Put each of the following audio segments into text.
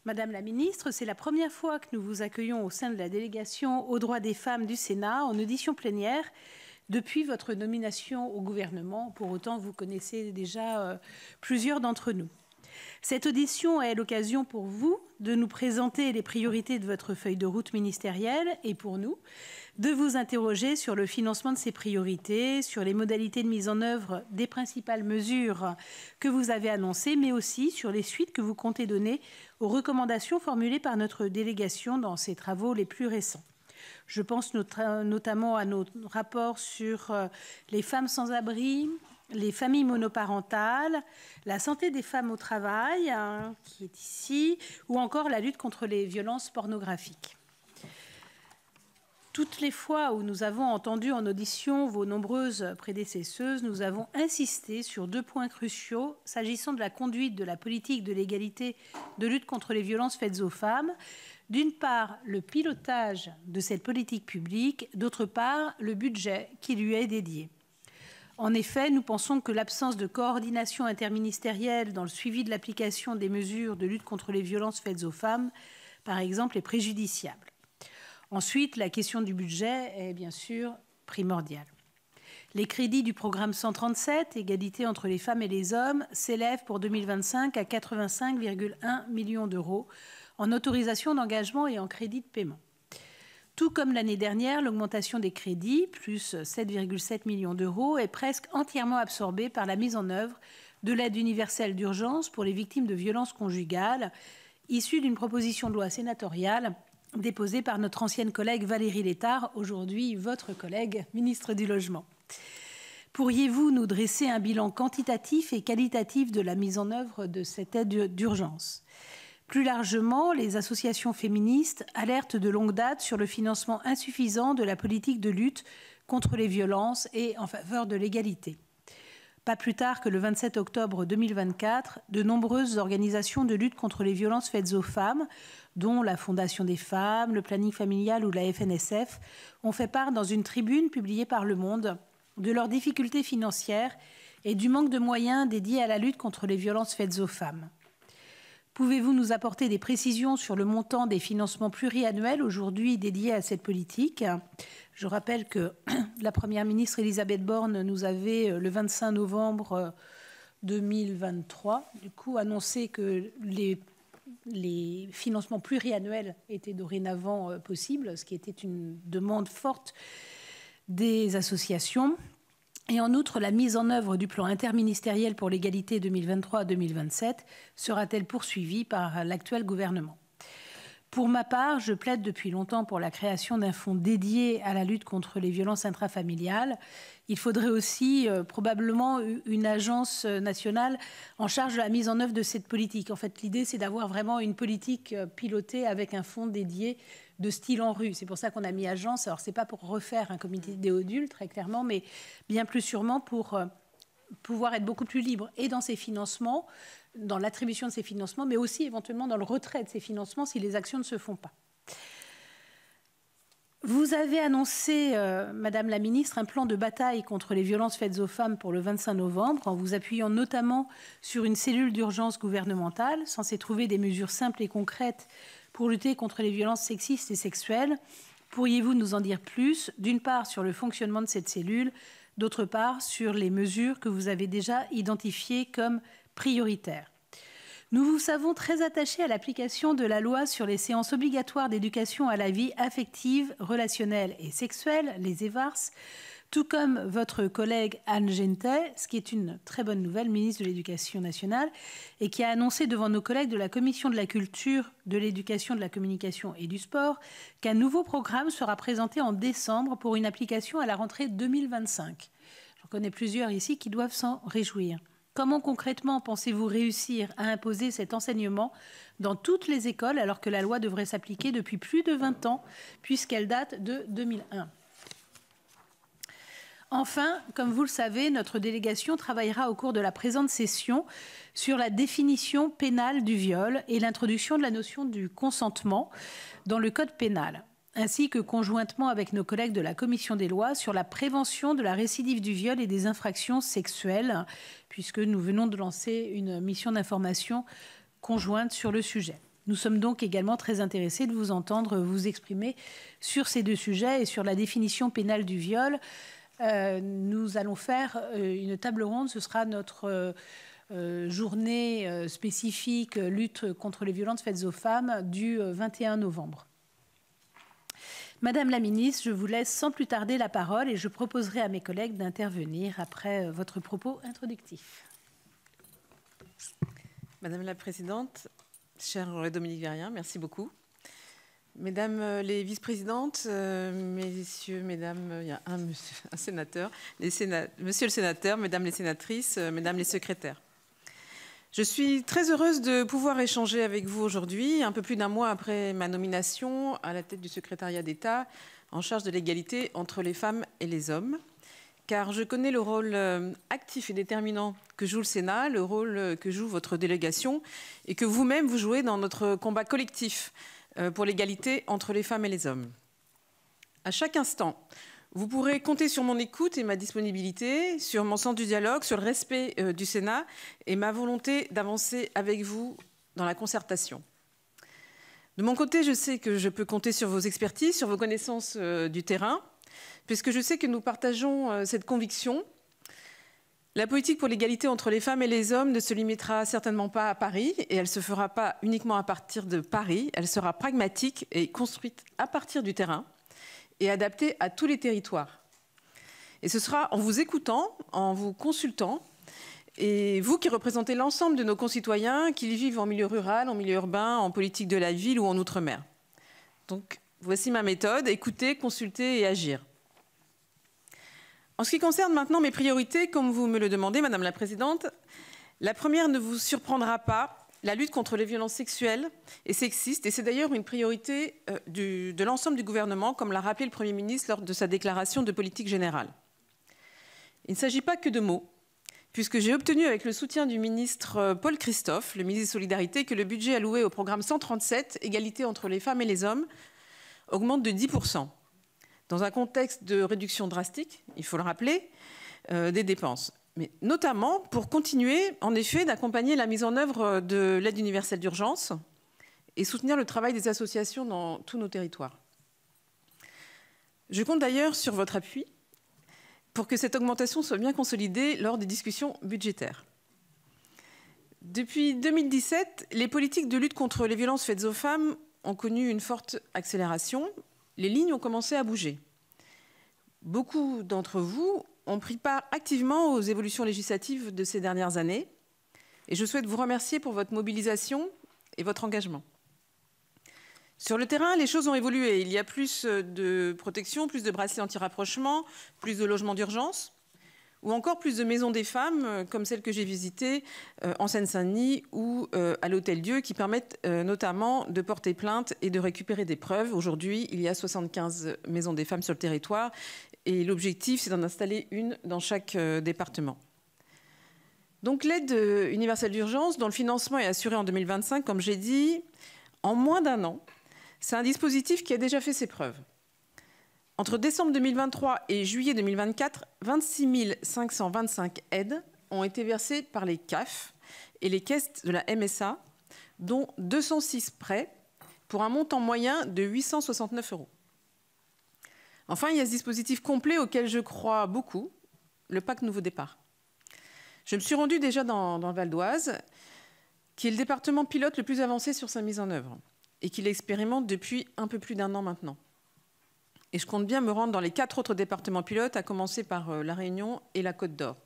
Madame la ministre, c'est la première fois que nous vous accueillons au sein de la délégation aux droits des femmes du Sénat en audition plénière depuis votre nomination au gouvernement. Pour autant, vous connaissez déjà plusieurs d'entre nous. Cette audition est l'occasion pour vous de nous présenter les priorités de votre feuille de route ministérielle et pour nous de vous interroger sur le financement de ces priorités, sur les modalités de mise en œuvre des principales mesures que vous avez annoncées, mais aussi sur les suites que vous comptez donner aux recommandations formulées par notre délégation dans ses travaux les plus récents. Je pense notamment à nos rapports sur les femmes sans abri, les familles monoparentales, la santé des femmes au travail, qui est ici, ou encore la lutte contre les violences pornographiques. Toutes les fois où nous avons entendu en audition vos nombreuses prédécesseuses, nous avons insisté sur deux points cruciaux s'agissant de la conduite de la politique de l'égalité de lutte contre les violences faites aux femmes. D'une part, le pilotage de cette politique publique, d'autre part, le budget qui lui est dédié. En effet, nous pensons que l'absence de coordination interministérielle dans le suivi de l'application des mesures de lutte contre les violences faites aux femmes, par exemple, est préjudiciable. Ensuite, la question du budget est bien sûr primordiale. Les crédits du programme 137, Égalité entre les femmes et les hommes, s'élèvent pour 2025 à 85,1 millions d'euros en autorisation d'engagement et en crédit de paiement. Tout comme l'année dernière, l'augmentation des crédits, plus 7,7 millions d'euros, est presque entièrement absorbée par la mise en œuvre de l'aide universelle d'urgence pour les victimes de violences conjugales, issue d'une proposition de loi sénatoriale déposée par notre ancienne collègue Valérie Létard, aujourd'hui votre collègue ministre du Logement. Pourriez-vous nous dresser un bilan quantitatif et qualitatif de la mise en œuvre de cette aide d'urgence ? Plus largement, les associations féministes alertent de longue date sur le financement insuffisant de la politique de lutte contre les violences et en faveur de l'égalité. Pas plus tard que le 27 octobre 2024, de nombreuses organisations de lutte contre les violences faites aux femmes, dont la Fondation des femmes, le Planning familial ou la FNSF, ont fait part dans une tribune publiée par Le Monde de leurs difficultés financières et du manque de moyens dédiés à la lutte contre les violences faites aux femmes. Pouvez-vous nous apporter des précisions sur le montant des financements pluriannuels aujourd'hui dédiés à cette politique ? Je rappelle que la Première ministre Elisabeth Borne nous avait, le 25 novembre 2023, du coup, annoncé que les financements pluriannuels étaient dorénavant possibles, ce qui était une demande forte des associations. Et en outre, la mise en œuvre du plan interministériel pour l'égalité 2023-2027 sera-t-elle poursuivie par l'actuel gouvernement ? Pour ma part, je plaide depuis longtemps pour la création d'un fonds dédié à la lutte contre les violences intrafamiliales. Il faudrait aussi probablement une agence nationale en charge de la mise en œuvre de cette politique. En fait, l'idée, c'est d'avoir vraiment une politique pilotée avec un fonds dédié de style en rue. C'est pour ça qu'on a mis agence. Alors, ce n'est pas pour refaire un comité Déodule, très clairement, mais bien plus sûrement pour pouvoir être beaucoup plus libre et dans ses financements, dans l'attribution de ces financements, mais aussi éventuellement dans le retrait de ces financements si les actions ne se font pas. Vous avez annoncé, Madame la Ministre, un plan de bataille contre les violences faites aux femmes pour le 25 novembre, en vous appuyant notamment sur une cellule d'urgence gouvernementale censée trouver des mesures simples et concrètes pour lutter contre les violences sexistes et sexuelles. Pourriez-vous nous en dire plus, d'une part sur le fonctionnement de cette cellule, d'autre part sur les mesures que vous avez déjà identifiées comme prioritaires ? Nous vous savons très attachés à l'application de la loi sur les séances obligatoires d'éducation à la vie affective, relationnelle et sexuelle, les EVARS, tout comme votre collègue Anne Genetet, ce qui est une très bonne nouvelle, ministre de l'Éducation nationale, et qui a annoncé devant nos collègues de la Commission de la Culture, de l'Éducation, de la Communication et du Sport qu'un nouveau programme sera présenté en décembre pour une application à la rentrée 2025. J'en connais plusieurs ici qui doivent s'en réjouir. Comment concrètement pensez-vous réussir à imposer cet enseignement dans toutes les écoles alors que la loi devrait s'appliquer depuis plus de 20 ans puisqu'elle date de 2001 ? Enfin, comme vous le savez, notre délégation travaillera au cours de la présente session sur la définition pénale du viol et l'introduction de la notion du consentement dans le code pénal, ainsi que conjointement avec nos collègues de la Commission des lois sur la prévention de la récidive du viol et des infractions sexuelles, puisque nous venons de lancer une mission d'information conjointe sur le sujet. Nous sommes donc également très intéressés de vous entendre vous exprimer sur ces deux sujets et sur la définition pénale du viol. Nous allons faire une table ronde, ce sera notre journée spécifique lutte contre les violences faites aux femmes du 21 novembre. Madame la ministre, je vous laisse sans plus tarder la parole et je proposerai à mes collègues d'intervenir après votre propos introductif. Madame la Présidente, chère Dominique Vérien, merci beaucoup. Mesdames les vice-présidentes, messieurs, mesdames, il y a un sénateur, monsieur le sénateur, mesdames les sénatrices, mesdames les secrétaires. Je suis très heureuse de pouvoir échanger avec vous aujourd'hui, un peu plus d'un mois après ma nomination à la tête du secrétariat d'État en charge de l'égalité entre les femmes et les hommes, car je connais le rôle actif et déterminant que joue le Sénat, le rôle que joue votre délégation et que vous-même vous jouez dans notre combat collectif pour l'égalité entre les femmes et les hommes. À chaque instant, vous pourrez compter sur mon écoute et ma disponibilité, sur mon sens du dialogue, sur le respect du Sénat et ma volonté d'avancer avec vous dans la concertation. De mon côté, je sais que je peux compter sur vos expertises, sur vos connaissances du terrain, puisque je sais que nous partageons cette conviction. La politique pour l'égalité entre les femmes et les hommes ne se limitera certainement pas à Paris et elle ne se fera pas uniquement à partir de Paris. Elle sera pragmatique et construite à partir du terrain et adaptée à tous les territoires. Et ce sera en vous écoutant, en vous consultant, et vous qui représentez l'ensemble de nos concitoyens, qu'ils vivent en milieu rural, en milieu urbain, en politique de la ville ou en outre-mer. Donc voici ma méthode, écouter, consulter et agir. En ce qui concerne maintenant mes priorités, comme vous me le demandez, Madame la Présidente, la première ne vous surprendra pas, la lutte contre les violences sexuelles et sexistes, et c'est d'ailleurs une priorité de l'ensemble du gouvernement, comme l'a rappelé le Premier ministre lors de sa déclaration de politique générale. Il ne s'agit pas que de mots, puisque j'ai obtenu avec le soutien du ministre Paul Christophe, le ministre des Solidarités, que le budget alloué au programme 137, Égalité entre les femmes et les hommes, augmente de 10%. Dans un contexte de réduction drastique, il faut le rappeler, des dépenses. Mais notamment pour continuer, en effet, d'accompagner la mise en œuvre de l'aide universelle d'urgence et soutenir le travail des associations dans tous nos territoires. Je compte d'ailleurs sur votre appui pour que cette augmentation soit bien consolidée lors des discussions budgétaires. Depuis 2017, les politiques de lutte contre les violences faites aux femmes ont connu une forte accélération. Les lignes ont commencé à bouger. Beaucoup d'entre vous ont pris part activement aux évolutions législatives de ces dernières années et je souhaite vous remercier pour votre mobilisation et votre engagement. Sur le terrain, les choses ont évolué. Il y a plus de protection, plus de bracelets anti-rapprochement, plus de logements d'urgence ou encore plus de maisons des femmes, comme celle que j'ai visitée en Seine-Saint-Denis ou à l'Hôtel-Dieu, qui permettent notamment de porter plainte et de récupérer des preuves. Aujourd'hui, il y a 75 maisons des femmes sur le territoire et l'objectif, c'est d'en installer une dans chaque département. Donc l'aide universelle d'urgence, dont le financement est assuré en 2025, comme j'ai dit, en moins d'un an, c'est un dispositif qui a déjà fait ses preuves. Entre décembre 2023 et juillet 2024, 26 525 aides ont été versées par les CAF et les caisses de la MSA, dont 206 prêts pour un montant moyen de 869 €. Enfin, il y a ce dispositif complet auquel je crois beaucoup, le Pacte Nouveau Départ. Je me suis rendue déjà dans le Val d'Oise, qui est le département pilote le plus avancé sur sa mise en œuvre et qui l'expérimente depuis un peu plus d'1 an maintenant. Et je compte bien me rendre dans les 4 autres départements pilotes, à commencer par La Réunion et la Côte d'Or.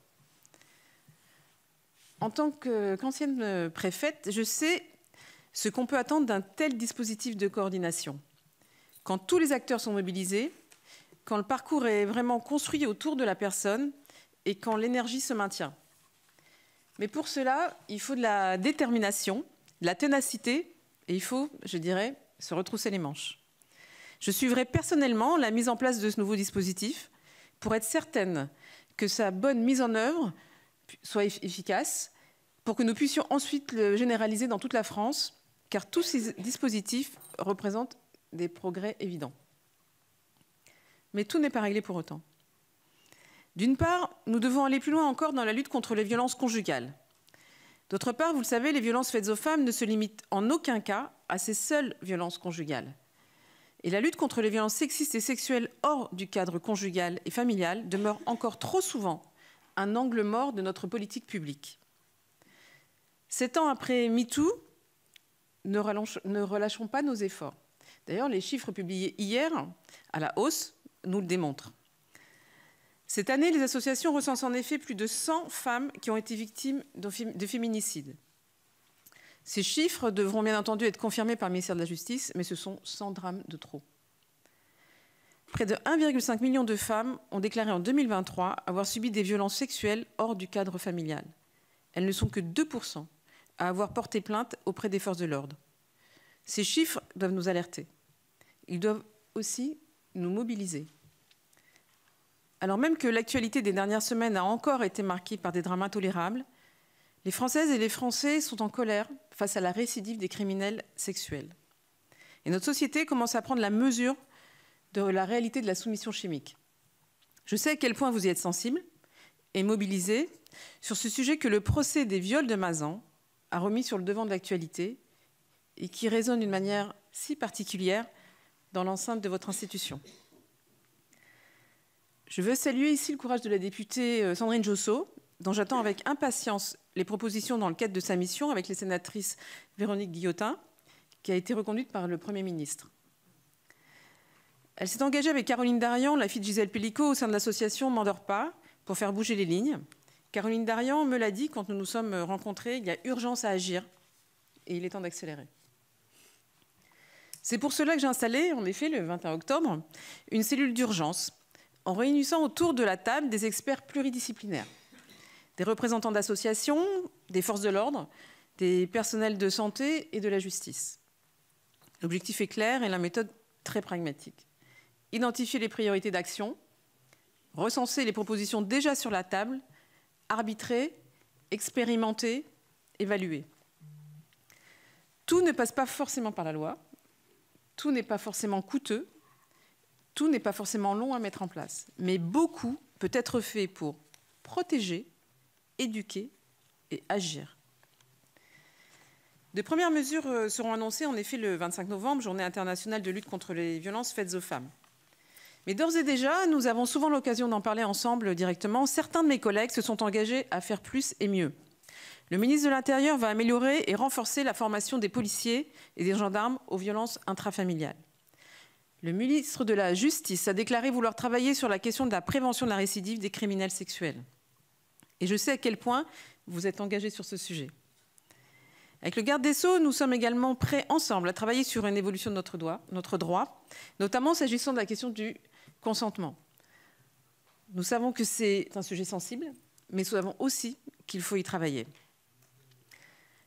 En tant qu'ancienne préfète, je sais ce qu'on peut attendre d'un tel dispositif de coordination. Quand tous les acteurs sont mobilisés, quand le parcours est vraiment construit autour de la personne et quand l'énergie se maintient. Mais pour cela, il faut de la détermination, de la ténacité et il faut, je dirais, se retrousser les manches. Je suivrai personnellement la mise en place de ce nouveau dispositif pour être certaine que sa bonne mise en œuvre soit efficace, pour que nous puissions ensuite le généraliser dans toute la France, car tous ces dispositifs représentent des progrès évidents. Mais tout n'est pas réglé pour autant. D'une part, nous devons aller plus loin encore dans la lutte contre les violences conjugales. D'autre part, vous le savez, les violences faites aux femmes ne se limitent en aucun cas à ces seules violences conjugales. Et la lutte contre les violences sexistes et sexuelles hors du cadre conjugal et familial demeure encore trop souvent un angle mort de notre politique publique. 7 ans après MeToo, ne relâchons pas nos efforts. D'ailleurs, les chiffres publiés hier à la hausse nous le démontrent. Cette année, les associations recensent en effet plus de 100 femmes qui ont été victimes de féminicides. Ces chiffres devront bien entendu être confirmés par le ministère de la Justice, mais ce sont 100 drames de trop. Près de 1,5 million de femmes ont déclaré en 2023 avoir subi des violences sexuelles hors du cadre familial. Elles ne sont que 2% à avoir porté plainte auprès des forces de l'ordre. Ces chiffres doivent nous alerter. Ils doivent aussi nous mobiliser. Alors même que l'actualité des dernières semaines a encore été marquée par des drames intolérables, les Françaises et les Français sont en colère face à la récidive des criminels sexuels. Et notre société commence à prendre la mesure de la réalité de la soumission chimique. Je sais à quel point vous y êtes sensible et mobilisé sur ce sujet que le procès des viols de Mazan a remis sur le devant de l'actualité et qui résonne d'une manière si particulière dans l'enceinte de votre institution. Je veux saluer ici le courage de la députée Sandrine Josso, dont j'attends avec impatience les propositions dans le cadre de sa mission avec les sénatrices Véronique Guillotin, qui a été reconduite par le Premier ministre. Elle s'est engagée avec Caroline Darian, la fille de Gisèle Pellicot, au sein de l'association M'endors pas, pour faire bouger les lignes. Caroline Darian me l'a dit quand nous nous sommes rencontrés, il y a urgence à agir et il est temps d'accélérer. C'est pour cela que j'ai installé, en effet, le 21 octobre, une cellule d'urgence en réunissant autour de la table des experts pluridisciplinaires, des représentants d'associations, des forces de l'ordre, des personnels de santé et de la justice. L'objectif est clair et la méthode très pragmatique. Identifier les priorités d'action, recenser les propositions déjà sur la table, arbitrer, expérimenter, évaluer. Tout ne passe pas forcément par la loi, tout n'est pas forcément coûteux, tout n'est pas forcément long à mettre en place, mais beaucoup peut être fait pour protéger, éduquer et agir. De premières mesures seront annoncées en effet le 25 novembre, journée internationale de lutte contre les violences faites aux femmes. Mais d'ores et déjà, nous avons souvent l'occasion d'en parler ensemble directement. Certains de mes collègues se sont engagés à faire plus et mieux. Le ministre de l'Intérieur va améliorer et renforcer la formation des policiers et des gendarmes aux violences intrafamiliales. Le ministre de la Justice a déclaré vouloir travailler sur la question de la prévention de la récidive des criminels sexuels. Et je sais à quel point vous êtes engagés sur ce sujet. Avec le garde des Sceaux, nous sommes également prêts ensemble à travailler sur une évolution de notre droit, notamment s'agissant de la question du consentement. Nous savons que c'est un sujet sensible, mais nous savons aussi qu'il faut y travailler.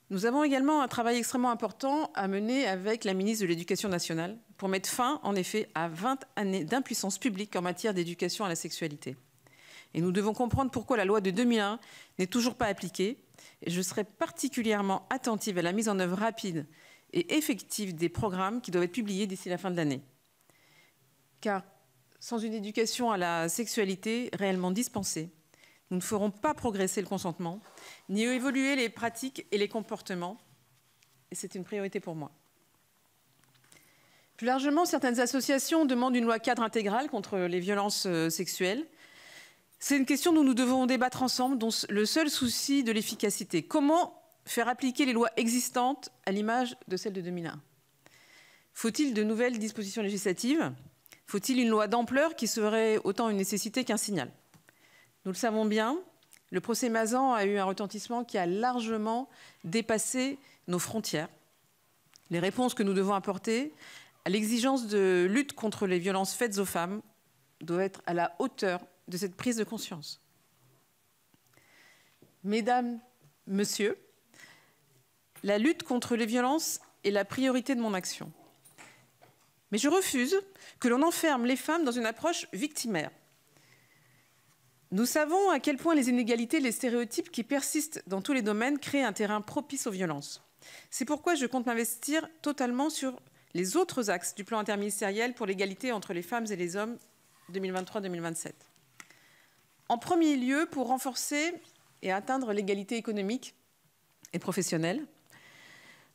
Nous avons également un travail extrêmement important à mener avec la ministre de l'Éducation nationale pour mettre fin, en effet, à 20 années d'impuissance publique en matière d'éducation à la sexualité. Et nous devons comprendre pourquoi la loi de 2001 n'est toujours pas appliquée. Et je serai particulièrement attentive à la mise en œuvre rapide et effective des programmes qui doivent être publiés d'ici la fin de l'année. Car sans une éducation à la sexualité réellement dispensée, nous ne ferons pas progresser le consentement, ni évoluer les pratiques et les comportements. Et c'est une priorité pour moi. Plus largement, certaines associations demandent une loi cadre intégrale contre les violences sexuelles. C'est une question dont nous devons débattre ensemble, dont le seul souci de l'efficacité. Comment faire appliquer les lois existantes à l'image de celles de 2001 ? Faut-il de nouvelles dispositions législatives ? Faut-il une loi d'ampleur qui serait autant une nécessité qu'un signal ? Nous le savons bien, le procès Mazan a eu un retentissement qui a largement dépassé nos frontières. Les réponses que nous devons apporter à l'exigence de lutte contre les violences faites aux femmes doivent être à la hauteur de cette prise de conscience. Mesdames, Messieurs, la lutte contre les violences est la priorité de mon action. Mais je refuse que l'on enferme les femmes dans une approche victimaire. Nous savons à quel point les inégalités, les stéréotypes qui persistent dans tous les domaines créent un terrain propice aux violences. C'est pourquoi je compte m'investir totalement sur les autres axes du plan interministériel pour l'égalité entre les femmes et les hommes 2023-2027. En premier lieu, pour renforcer et atteindre l'égalité économique et professionnelle.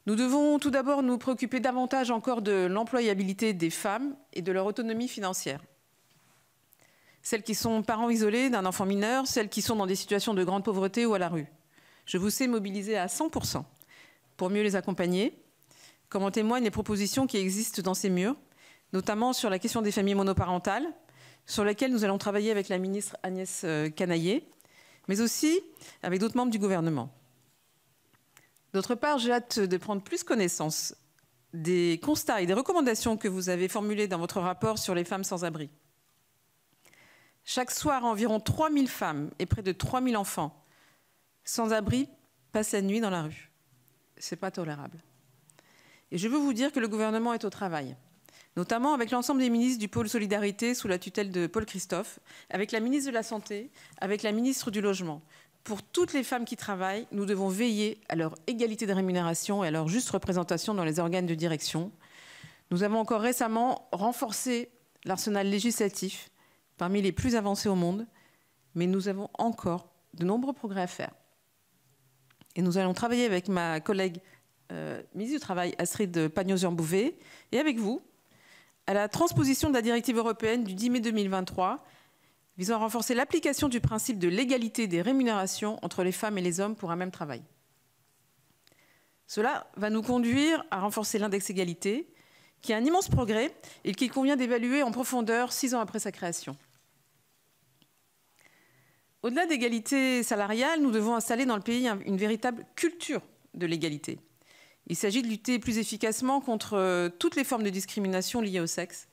Nous devons tout d'abord nous préoccuper davantage encore de l'employabilité des femmes et de leur autonomie financière. Celles qui sont parents isolés d'un enfant mineur, celles qui sont dans des situations de grande pauvreté ou à la rue. Je vous sais mobiliser à 100% pour mieux les accompagner, comme en témoignent les propositions qui existent dans ces murs, notamment sur la question des familles monoparentales, sur laquelle nous allons travailler avec la ministre Agnès Canayer, mais aussi avec d'autres membres du gouvernement. D'autre part, j'ai hâte de prendre plus connaissance des constats et des recommandations que vous avez formulées dans votre rapport sur les femmes sans abri. Chaque soir, environ 3000 femmes et près de 3000 enfants sans abri passent la nuit dans la rue. Ce n'est pas tolérable. Et je veux vous dire que le gouvernement est au travail, notamment avec l'ensemble des ministres du pôle Solidarité sous la tutelle de Paul Christophe, avec la ministre de la Santé, avec la ministre du Logement. Pour toutes les femmes qui travaillent, nous devons veiller à leur égalité de rémunération et à leur juste représentation dans les organes de direction. Nous avons encore récemment renforcé l'arsenal législatif, parmi les plus avancés au monde, mais nous avons encore de nombreux progrès à faire. Et nous allons travailler avec ma collègue ministre du Travail, Astrid Pagnot-Bouvet, et avec vous, à la transposition de la directive européenne du 10 mai 2023, visant à renforcer l'application du principe de l'égalité des rémunérations entre les femmes et les hommes pour un même travail. Cela va nous conduire à renforcer l'index égalité, qui est un immense progrès et qu'il convient d'évaluer en profondeur 6 ans après sa création. Au-delà d'égalité salariale, nous devons installer dans le pays une véritable culture de l'égalité. Il s'agit de lutter plus efficacement contre toutes les formes de discrimination liées au sexe,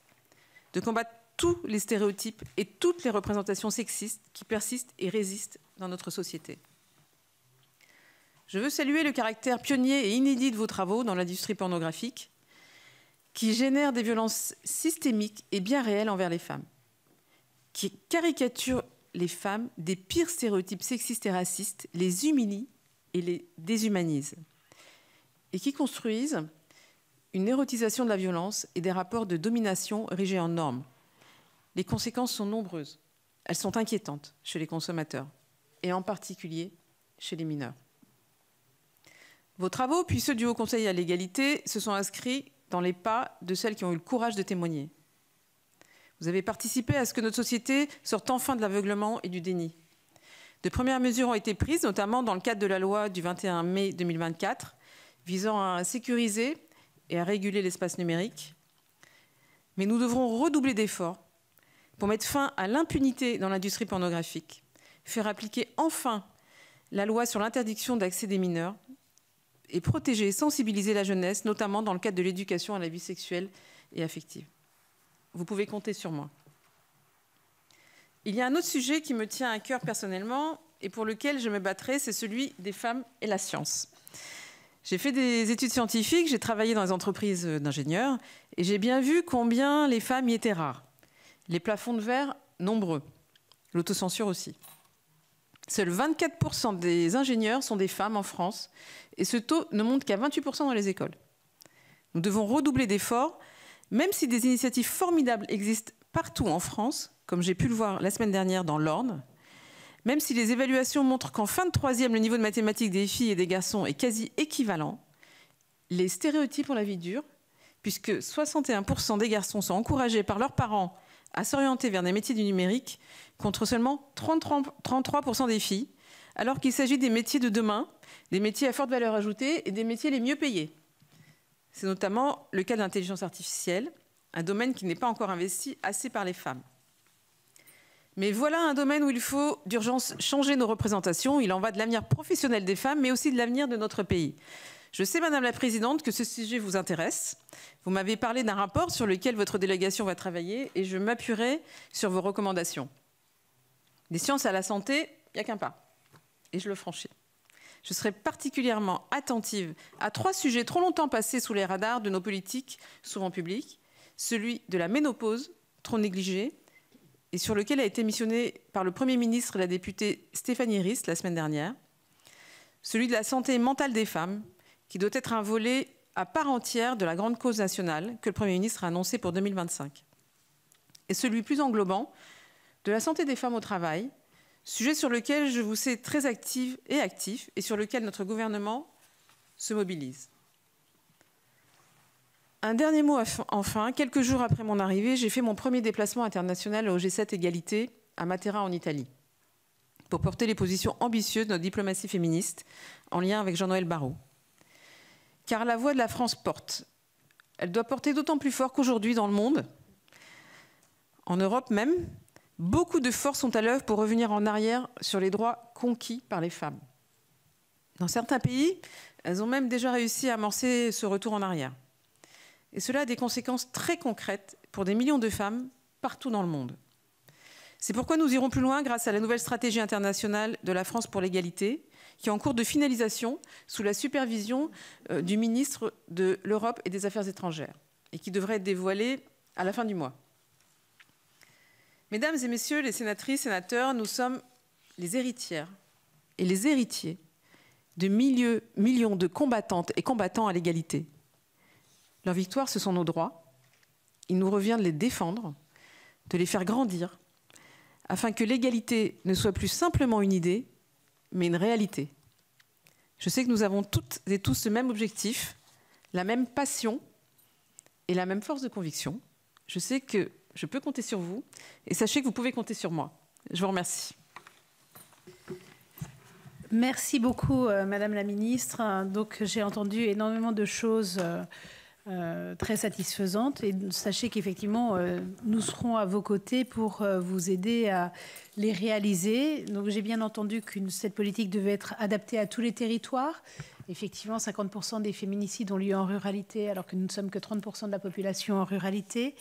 de combattre tous les stéréotypes et toutes les représentations sexistes qui persistent et résistent dans notre société. Je veux saluer le caractère pionnier et inédit de vos travaux dans l'industrie pornographique, qui génèrent des violences systémiques et bien réelles envers les femmes, qui caricaturent les femmes des pires stéréotypes sexistes et racistes, les humilient et les déshumanisent, et qui construisent une érotisation de la violence et des rapports de domination érigés en normes. Les conséquences sont nombreuses. Elles sont inquiétantes chez les consommateurs, et en particulier chez les mineurs. Vos travaux, puis ceux du Haut Conseil à l'égalité, se sont inscrits dans les pas de celles qui ont eu le courage de témoigner. Vous avez participé à ce que notre société sorte enfin de l'aveuglement et du déni. De premières mesures ont été prises, notamment dans le cadre de la loi du 21 mai 2024, visant à sécuriser et à réguler l'espace numérique. Mais nous devrons redoubler d'efforts pour mettre fin à l'impunité dans l'industrie pornographique, faire appliquer enfin la loi sur l'interdiction d'accès des mineurs et protéger et sensibiliser la jeunesse, notamment dans le cadre de l'éducation à la vie sexuelle et affective. Vous pouvez compter sur moi. Il y a un autre sujet qui me tient à cœur personnellement et pour lequel je me battrai, c'est celui des femmes et la science. J'ai fait des études scientifiques, j'ai travaillé dans les entreprises d'ingénieurs et j'ai bien vu combien les femmes y étaient rares. Les plafonds de verre, nombreux. L'autocensure aussi. Seuls 24% des ingénieurs sont des femmes en France et ce taux ne monte qu'à 28% dans les écoles. Nous devons redoubler d'efforts, même si des initiatives formidables existent partout en France, comme j'ai pu le voir la semaine dernière dans l'Orne, même si les évaluations montrent qu'en fin de troisième, le niveau de mathématiques des filles et des garçons est quasi équivalent, les stéréotypes ont la vie dure, puisque 61% des garçons sont encouragés par leurs parents à s'orienter vers des métiers du numérique, contre seulement 33% des filles, alors qu'il s'agit des métiers de demain, des métiers à forte valeur ajoutée et des métiers les mieux payés. C'est notamment le cas de l'intelligence artificielle, un domaine qui n'est pas encore investi assez par les femmes. Mais voilà un domaine où il faut d'urgence changer nos représentations. Il en va de l'avenir professionnel des femmes, mais aussi de l'avenir de notre pays. Je sais, Madame la Présidente, que ce sujet vous intéresse. Vous m'avez parlé d'un rapport sur lequel votre délégation va travailler et je m'appuierai sur vos recommandations. Des sciences à la santé, il n'y a qu'un pas. Et je le franchis. Je serai particulièrement attentive à 3 sujets trop longtemps passés sous les radars de nos politiques, souvent publiques. Celui de la ménopause, trop négligée, et sur lequel a été missionné par le Premier ministre et la députée Stéphanie Rist la semaine dernière. Celui de la santé mentale des femmes, qui doit être un volet à part entière de la grande cause nationale que le Premier ministre a annoncé pour 2025. Et celui plus englobant de la santé des femmes au travail, sujet sur lequel je vous sais très active et actif et sur lequel notre gouvernement se mobilisent. Un dernier mot enfin. Quelques jours après mon arrivée, j'ai fait mon premier déplacement international au G7 Égalité à Matera en Italie pour porter les positions ambitieuses de notre diplomatie féministe en lien avec Jean-Noël Barrot. Car la voix de la France porte. Elle doit porter d'autant plus fort qu'aujourd'hui dans le monde, en Europe même, beaucoup de forces sont à l'œuvre pour revenir en arrière sur les droits conquis par les femmes. Dans certains pays, elles ont même déjà réussi à amorcer ce retour en arrière. Et cela a des conséquences très concrètes pour des millions de femmes partout dans le monde. C'est pourquoi nous irons plus loin grâce à la nouvelle stratégie internationale de la France pour l'égalité, qui est en cours de finalisation sous la supervision du ministre de l'Europe et des Affaires étrangères, et qui devrait être dévoilée à la fin du mois. Mesdames et messieurs les sénatrices, sénateurs, nous sommes les héritières et les héritiers de millions de combattantes et combattants à l'égalité. Leur victoire, ce sont nos droits. Il nous revient de les défendre, de les faire grandir, afin que l'égalité ne soit plus simplement une idée, mais une réalité. Je sais que nous avons toutes et tous le même objectif, la même passion et la même force de conviction. Je sais que je peux compter sur vous et sachez que vous pouvez compter sur moi. Je vous remercie. Merci beaucoup, Madame la Ministre. Donc, j'ai entendu énormément de choses très satisfaisantes et sachez qu'effectivement, nous serons à vos côtés pour vous aider à les réaliser. Donc, j'ai bien entendu que cette politique devait être adaptée à tous les territoires. Effectivement, 50% des féminicides ont lieu en ruralité, alors que nous ne sommes que 30% de la population en ruralité.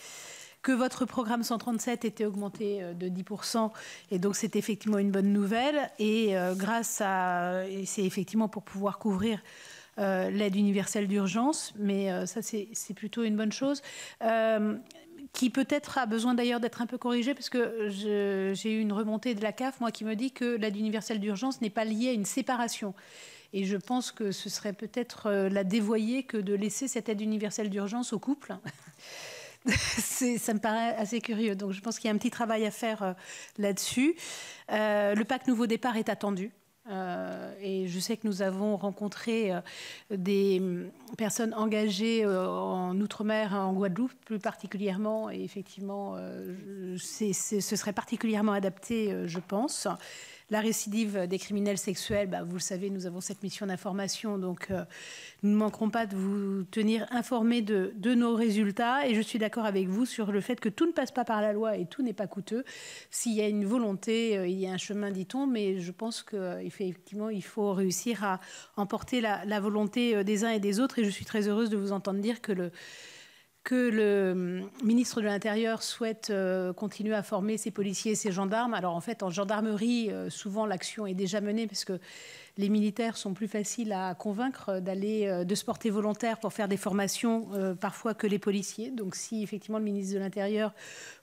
Que votre programme 137 était augmenté de 10%, et donc c'est effectivement une bonne nouvelle. Et et c'est effectivement pour pouvoir couvrir l'aide universelle d'urgence, mais ça c'est plutôt une bonne chose. Qui peut-être a besoin d'ailleurs d'être un peu corrigée, parce que j'ai eu une remontée de la CAF, moi, qui me dit que l'aide universelle d'urgence n'est pas liée à une séparation. Et je pense que ce serait peut-être la dévoyer que de laisser cette aide universelle d'urgence aux couples. Ça me paraît assez curieux. Donc je pense qu'il y a un petit travail à faire là-dessus. Le pacte Nouveau Départ est attendu. Et je sais que nous avons rencontré des personnes engagées en Outre-mer, en Guadeloupe plus particulièrement. Et effectivement, ce serait particulièrement adapté, je pense. La récidive des criminels sexuels, vous le savez, nous avons cette mission d'information, donc nous ne manquerons pas de vous tenir informés de nos résultats. Et je suis d'accord avec vous sur le fait que tout ne passe pas par la loi et tout n'est pas coûteux. S'il y a une volonté, il y a un chemin, dit-on, mais je pense qu'effectivement, il faut réussir à emporter la volonté des uns et des autres. Et je suis très heureuse de vous entendre dire que le ministre de l'Intérieur souhaite continuer à former ses policiers et ses gendarmes. Alors en fait, en gendarmerie, souvent l'action est déjà menée parce que les militaires sont plus faciles à convaincre de se porter volontaire pour faire des formations parfois que les policiers. Donc si effectivement le ministre de l'Intérieur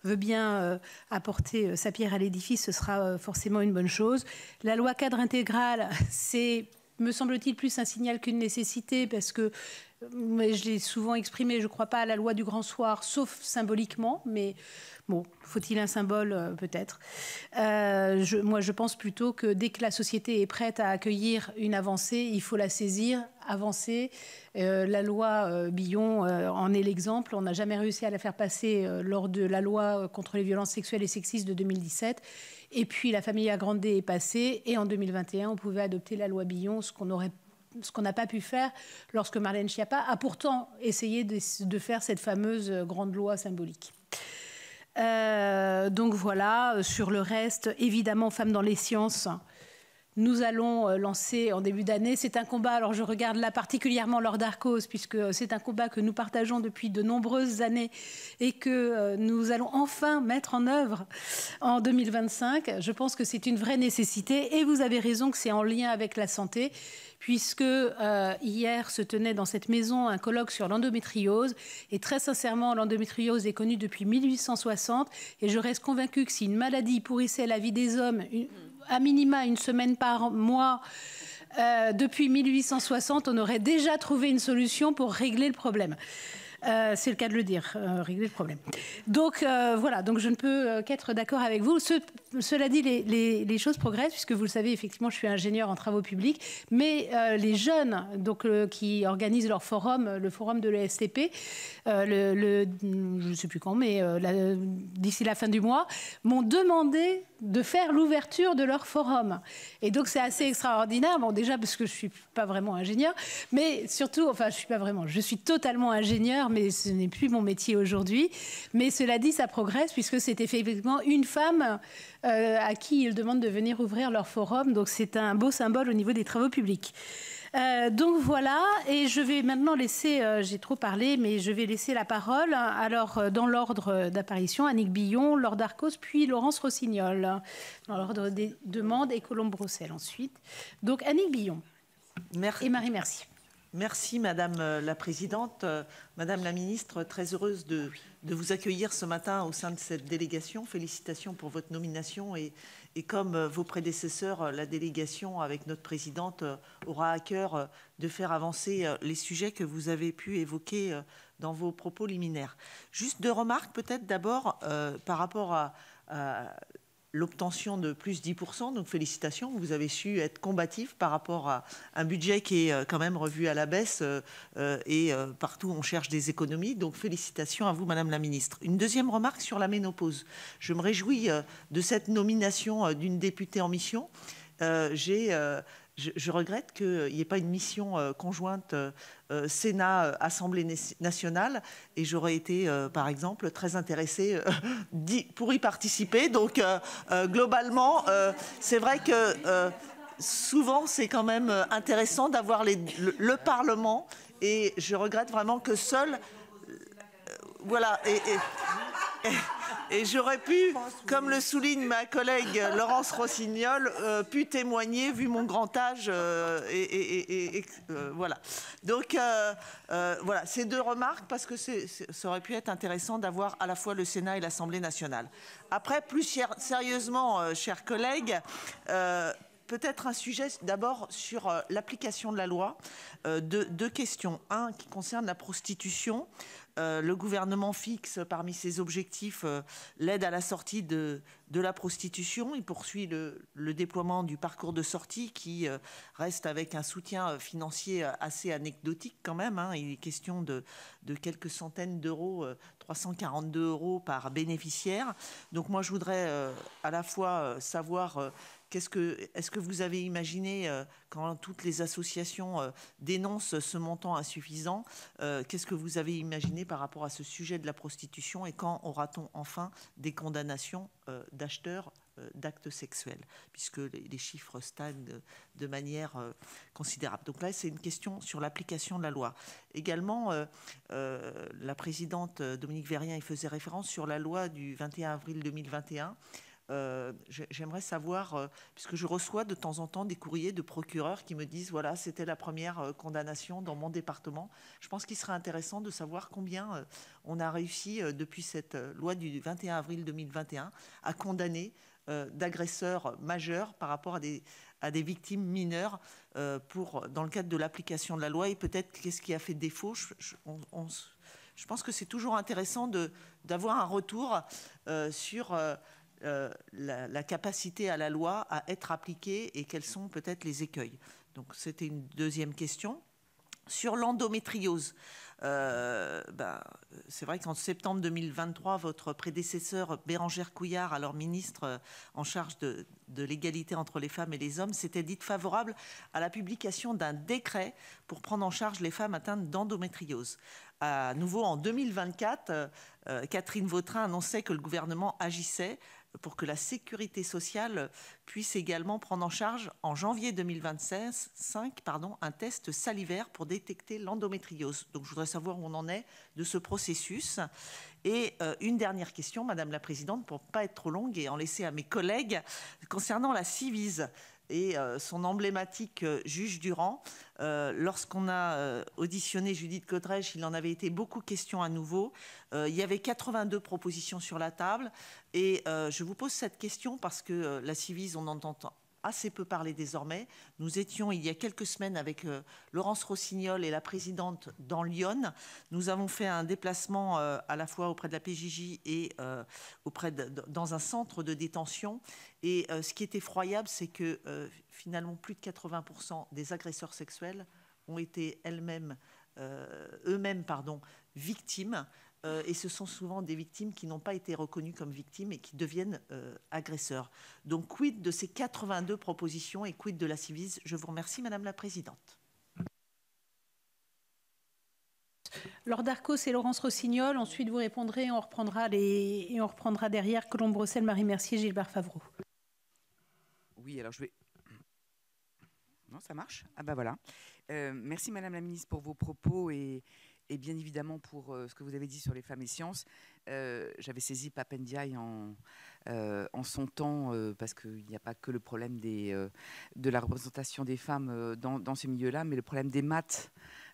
veut bien apporter sa pierre à l'édifice, ce sera forcément une bonne chose. La loi cadre intégrale, c'est, me semble-t-il, plus un signal qu'une nécessité, parce que je l'ai souvent exprimé, je ne crois pas à la loi du grand soir, sauf symboliquement, mais bon, faut-il un symbole peut-être. Moi, je pense plutôt que dès que la société est prête à accueillir une avancée, il faut la saisir, avancer. La loi Billon en est l'exemple. On n'a jamais réussi à la faire passer lors de la loi contre les violences sexuelles et sexistes de 2017. Et puis la Familia Grande est passée, et en 2021, on pouvait adopter la loi Billon, ce qu'on n'a pas pu faire lorsque Marlène Schiappa a pourtant essayé de faire cette fameuse grande loi symbolique. Donc voilà, sur le reste, évidemment, Femmes dans les sciences, nous allons lancer en début d'année. C'est un combat, alors je regarde là particulièrement Laure Darcos, puisque c'est un combat que nous partageons depuis de nombreuses années et que nous allons enfin mettre en œuvre en 2025. Je pense que c'est une vraie nécessité, et vous avez raison que c'est en lien avec la santé, puisque hier se tenait dans cette maison un colloque sur l'endométriose. Et très sincèrement, l'endométriose est connue depuis 1860. Et je reste convaincue que si une maladie pourrissait la vie des hommes, à minima une semaine par mois, depuis 1860, on aurait déjà trouvé une solution pour régler le problème. C'est le cas de le dire, régler le problème. Donc voilà, donc je ne peux qu'être d'accord avec vous. cela dit, les choses progressent, puisque vous le savez, effectivement, je suis ingénieure en travaux publics, mais les jeunes donc, qui organisent leur forum, le forum de l'ESTP, je ne sais plus quand, mais d'ici la fin du mois, m'ont demandé de faire l'ouverture de leur forum. Et donc, c'est assez extraordinaire. Bon, déjà, parce que je ne suis pas vraiment ingénieure, mais surtout, enfin, je suis pas vraiment, je suis totalement ingénieure, mais ce n'est plus mon métier aujourd'hui. Mais cela dit, ça progresse, puisque c'est effectivement une femme à qui ils demandent de venir ouvrir leur forum. Donc, c'est un beau symbole au niveau des travaux publics. Donc voilà, et je vais maintenant laisser, j'ai trop parlé, mais je vais laisser la parole, alors dans l'ordre d'apparition, Annick Billon, Laure Darcos, puis Laurence Rossignol, dans l'ordre des demandes, et Colombe Brossel ensuite. Donc Annick Billon. Merci. Et Marie, merci. Merci Madame la Présidente. Madame la Ministre, très heureuse de vous accueillir ce matin au sein de cette délégation. Félicitations pour votre nomination et comme vos prédécesseurs, la délégation avec notre Présidente aura à cœur de faire avancer les sujets que vous avez pu évoquer dans vos propos liminaires. Juste 2 remarques peut-être d'abord par rapport à l'obtention de plus 10%, donc félicitations, vous avez su être combatif par rapport à un budget qui est quand même revu à la baisse et partout on cherche des économies, donc félicitations à vous Madame la Ministre. Une deuxième remarque sur la ménopause. Je me réjouis de cette nomination d'une députée en mission. Je regrette qu'il n'y ait pas une mission conjointe Sénat-Assemblée nationale et j'aurais été, par exemple, très intéressée pour y participer. Donc, globalement, c'est vrai que souvent, c'est quand même intéressant d'avoir le Parlement et je regrette vraiment que seul... voilà. Et j'aurais pu, comme le souligne ma collègue Laurence Rossignol, pu témoigner vu mon grand âge. Voilà. Donc, voilà, ces 2 remarques parce que ça aurait pu être intéressant d'avoir à la fois le Sénat et l'Assemblée nationale. Après, plus sérieusement, chers collègues, peut-être un sujet d'abord sur l'application de la loi. 2 questions. Un qui concerne la prostitution. Le gouvernement fixe parmi ses objectifs l'aide à la sortie de la prostitution. Il poursuit le déploiement du parcours de sortie qui reste avec un soutien financier assez anecdotique quand même. Hein. Il est question de quelques centaines d'euros, 342 € par bénéficiaire. Donc moi je voudrais à la fois savoir... Est-ce que vous avez imaginé, quand toutes les associations dénoncent ce montant insuffisant, qu'est-ce que vous avez imaginé par rapport à ce sujet de la prostitution et quand aura-t-on enfin des condamnations d'acheteurs d'actes sexuels, puisque les chiffres stagnent de manière considérable. Donc là, c'est une question sur l'application de la loi. Également, la présidente Dominique Vérien y faisait référence sur la loi du 21 avril 2021. J'aimerais savoir, puisque je reçois de temps en temps des courriers de procureurs qui me disent voilà, c'était la première condamnation dans mon département. Je pense qu'il serait intéressant de savoir combien on a réussi depuis cette loi du 21 avril 2021 à condamner d'agresseurs majeurs par rapport à des victimes mineures dans le cadre de l'application de la loi et peut-être qu'est-ce qui a fait défaut. Je pense que c'est toujours intéressant d'avoir un retour sur... la capacité à la loi à être appliquée et quels sont peut-être les écueils. Donc c'était une deuxième question. Sur l'endométriose, c'est vrai qu'en septembre 2023, votre prédécesseur Bérangère Couillard, alors ministre en charge de l'égalité entre les femmes et les hommes, s'était dite favorable à la publication d'un décret pour prendre en charge les femmes atteintes d'endométriose. À nouveau, en 2024, Catherine Vautrin annonçait que le gouvernement agissait pour que la sécurité sociale puisse également prendre en charge en janvier 2025 un test salivaire pour détecter l'endométriose. Donc je voudrais savoir où on en est de ce processus. Et une dernière question, Madame la Présidente, pour ne pas être trop longue et en laisser à mes collègues, concernant la Ciivise et son emblématique juge Durand. Lorsqu'on a auditionné Judith Godrèche, il en avait été beaucoup question à nouveau. Il y avait 82 propositions sur la table. Et je vous pose cette question parce que la Ciivise, on entend assez peu parlé désormais. Nous étions il y a quelques semaines avec Laurence Rossignol et la présidente dans l'Yonne. Nous avons fait un déplacement à la fois auprès de la PJJ et dans un centre de détention. Et ce qui est effroyable, c'est que finalement plus de 80% des agresseurs sexuels ont été eux-mêmes victimes. Et ce sont souvent des victimes qui n'ont pas été reconnues comme victimes et qui deviennent agresseurs. Donc, quid de ces 82 propositions et quid de la Ciivise? Je vous remercie, Madame la Présidente. Laure Darcos et Laurence Rossignol. Ensuite, vous répondrez et on reprendra derrière Colombe Brossel, Marie Mercier, Gilbert Favreau. Oui, alors je vais... Non, ça marche? Ah ben voilà. Merci, Madame la Ministre, pour vos propos et bien évidemment pour ce que vous avez dit sur les femmes et sciences. J'avais saisi Pape Ndiaye en son temps, parce qu'il n'y a pas que le problème de la représentation des femmes dans ce milieu-là, mais le problème des maths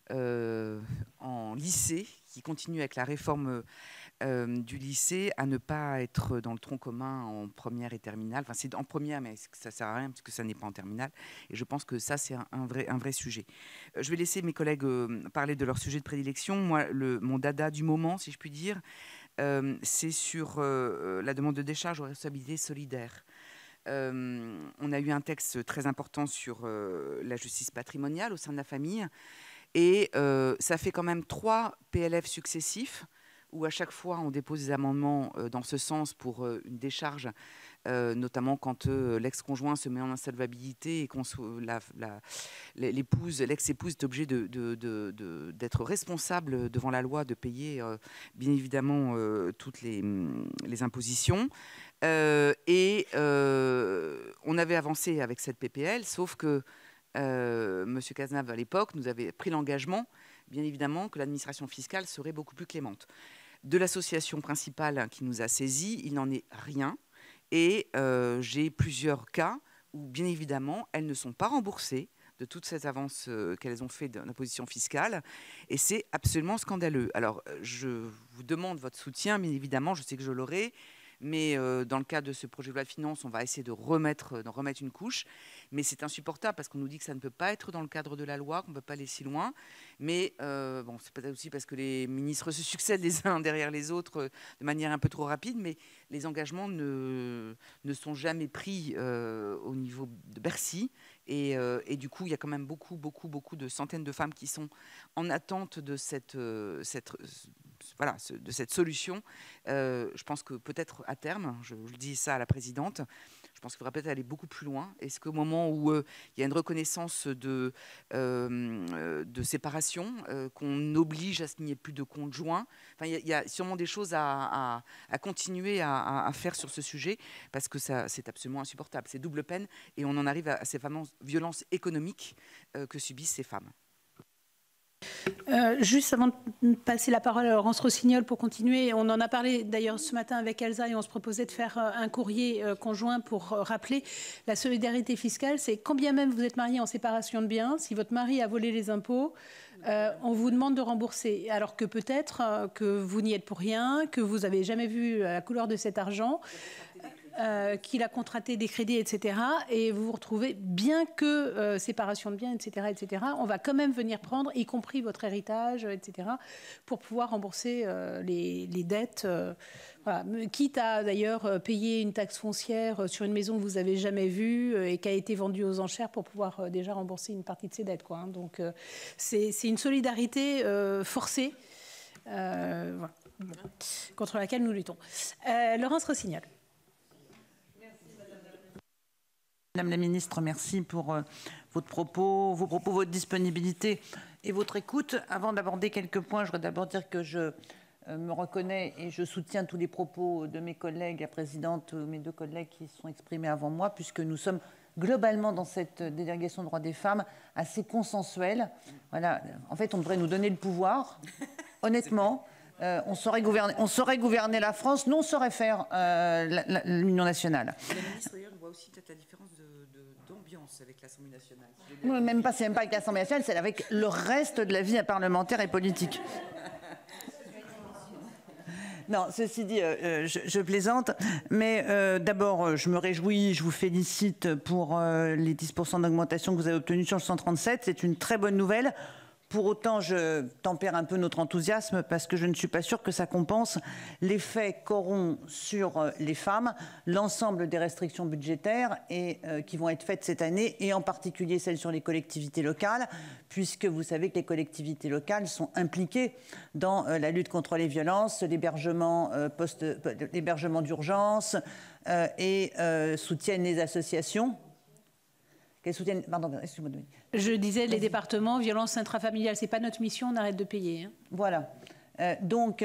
en lycée, qui continue avec la réforme du lycée à ne pas être dans le tronc commun en première et terminale. Enfin, c'est en première, mais ça ne sert à rien parce que ça n'est pas en terminale. Et je pense que ça, c'est un vrai sujet. Je vais laisser mes collègues parler de leur sujet de prédilection. Moi, mon dada du moment, si je puis dire, c'est sur la demande de décharge aux responsabilités solidaires. On a eu un texte très important sur la justice patrimoniale au sein de la famille. Et ça fait quand même 3 PLF successifs où à chaque fois on dépose des amendements dans ce sens pour une décharge, notamment quand l'ex-conjoint se met en insolvabilité et l'ex-épouse est obligée d'être responsable devant la loi, de payer bien évidemment toutes les impositions. Et on avait avancé avec cette PPL, sauf que Monsieur Cazenave, à l'époque, nous avait pris l'engagement, bien évidemment, que l'administration fiscale serait beaucoup plus clémente. De l'association principale qui nous a saisis, il n'en est rien. Et j'ai plusieurs cas où, bien évidemment, elles ne sont pas remboursées de toutes ces avances qu'elles ont fait d'imposition fiscale. Et c'est absolument scandaleux. Alors, je vous demande votre soutien, bien évidemment, je sais que je l'aurai. Mais dans le cadre de ce projet de loi de finances, on va essayer d'en remettre une couche. Mais c'est insupportable parce qu'on nous dit que ça ne peut pas être dans le cadre de la loi, qu'on ne peut pas aller si loin. Mais bon, c'est peut-être aussi parce que les ministres se succèdent les uns derrière les autres de manière un peu trop rapide. Mais les engagements ne sont jamais pris au niveau de Bercy. Et du coup, il y a quand même beaucoup de centaines de femmes qui sont en attente de cette solution. Je pense que peut-être à terme, je dis ça à la présidente, je pense qu'il faudra peut-être aller beaucoup plus loin. Est-ce qu'au moment où il y a une reconnaissance de séparation, qu'on oblige à ce qu'il n'y ait plus de conjoints, enfin, il y a sûrement des choses à continuer à faire sur ce sujet, parce que c'est absolument insupportable. C'est double peine, et on en arrive à ces fameuses violences économiques que subissent ces femmes. Juste avant de passer la parole à Laurence Rossignol pour continuer, on en a parlé d'ailleurs ce matin avec Elsa et on se proposait de faire un courrier conjoint pour rappeler la solidarité fiscale. C'est quand bien même vous êtes marié en séparation de biens, si votre mari a volé les impôts, on vous demande de rembourser. Alors que peut-être que vous n'y êtes pour rien, que vous n'avez jamais vu la couleur de cet argent. Qu'il a contracté des crédits, etc. Et vous vous retrouvez, bien que séparation de biens, etc., on va quand même venir prendre, y compris votre héritage, etc., pour pouvoir rembourser les dettes. Voilà. Quitte à d'ailleurs payer une taxe foncière sur une maison que vous n'avez jamais vue et qui a été vendue aux enchères pour pouvoir déjà rembourser une partie de ses dettes, quoi, hein. Donc c'est une solidarité forcée voilà, contre laquelle nous luttons. Laurence Rossignol. Madame la Ministre, merci pour votre propos, votre disponibilité et votre écoute. Avant d'aborder quelques points, je voudrais d'abord dire que je me reconnais et je soutiens tous les propos de mes collègues, la présidente, mes 2 collègues qui se sont exprimés avant moi, puisque nous sommes globalement dans cette délégation des droits des femmes assez consensuelle. Voilà. En fait, on devrait nous donner le pouvoir, honnêtement. On saurait gouverner la France, nous on saurait faire l'Union nationale. La ministre, d'ailleurs, voit aussi peut-être la différence d'ambiance avec l'Assemblée nationale. C'est même pas avec l'Assemblée nationale, c'est avec le reste de la vie parlementaire et politique. Non, ceci dit, je plaisante. Mais d'abord, je me réjouis, je vous félicite pour les 10% d'augmentation que vous avez obtenus sur le 137. C'est une très bonne nouvelle. Pour autant, je tempère un peu notre enthousiasme parce que je ne suis pas sûre que ça compense l'effet qu'auront sur les femmes l'ensemble des restrictions budgétaires qui vont être faites cette année, et en particulier celles sur les collectivités locales, puisque vous savez que les collectivités locales sont impliquées dans la lutte contre les violences, l'hébergement d'urgence et soutiennent les associations. Pardon, excusez-moi. Je disais les départements, violences intrafamiliales, c'est pas notre mission, on arrête de payer. Hein. Voilà. Donc,